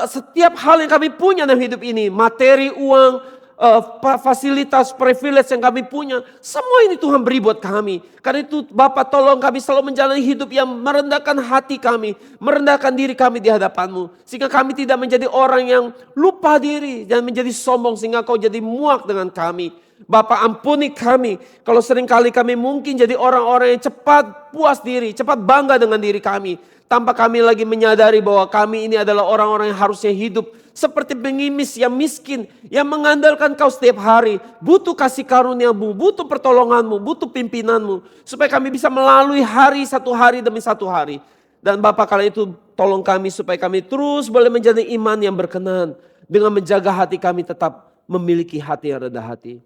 setiap hal yang kami punya dalam hidup ini, materi, uang, fasilitas, privilege yang kami punya, semua ini Tuhan beri buat kami. Karena itu Bapak tolong kami selalu menjalani hidup yang merendahkan hati kami, merendahkan diri kami di hadapan-Mu. Sehingga kami tidak menjadi orang yang lupa diri dan menjadi sombong sehingga Kau jadi muak dengan kami. Bapak ampuni kami kalau seringkali kami mungkin jadi orang-orang yang cepat puas diri, cepat bangga dengan diri kami. Tanpa kami lagi menyadari bahwa kami ini adalah orang-orang yang harusnya hidup seperti pengemis yang miskin, yang mengandalkan Kau setiap hari. Butuh kasih karunia-Mu, butuh pertolongan-Mu, butuh pimpinan-Mu. Supaya kami bisa melalui satu hari demi satu hari. Dan Bapak kala itu tolong kami supaya kami terus boleh menjadi iman yang berkenan. Dengan menjaga hati kami tetap memiliki hati yang rendah hati.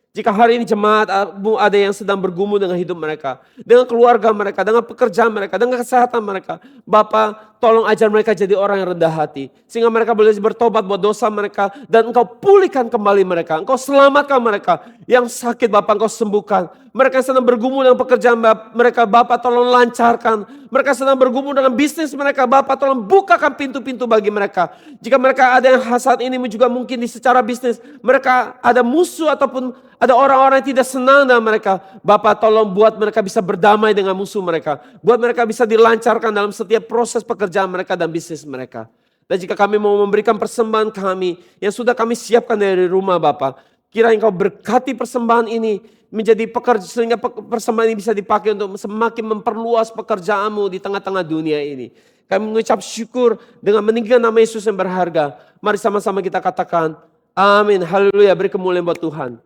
Jika hari ini jemaat-Mu ada yang sedang bergumul dengan hidup mereka, dengan keluarga mereka, dengan pekerjaan mereka, dengan kesehatan mereka, Bapak tolong ajar mereka jadi orang yang rendah hati. Sehingga mereka boleh bertobat buat dosa mereka dan Engkau pulihkan kembali mereka. Engkau selamatkan mereka. Yang sakit Bapak Engkau sembuhkan. Mereka sedang bergumul dengan pekerjaan mereka, Bapak tolong lancarkan. Mereka sedang bergumul dengan bisnis mereka, Bapak tolong bukakan pintu-pintu bagi mereka. Jika mereka ada yang saat ini juga mungkin di secara bisnis, mereka ada musuh ataupun ada orang-orang yang tidak senang dengan mereka. Bapak tolong buat mereka bisa berdamai dengan musuh mereka. Buat mereka bisa dilancarkan dalam setiap proses pekerjaan mereka dan bisnis mereka. Dan jika kami mau memberikan persembahan kami yang sudah kami siapkan dari rumah Bapak, kiranya Engkau berkati persembahan ini menjadi sehingga persembahan ini bisa dipakai untuk semakin memperluas pekerjaan-Mu di tengah-tengah dunia ini. Kami mengucap syukur dengan meninggikan nama Yesus yang berharga. Mari sama-sama kita katakan, amin, haleluya, beri kemuliaan buat Tuhan.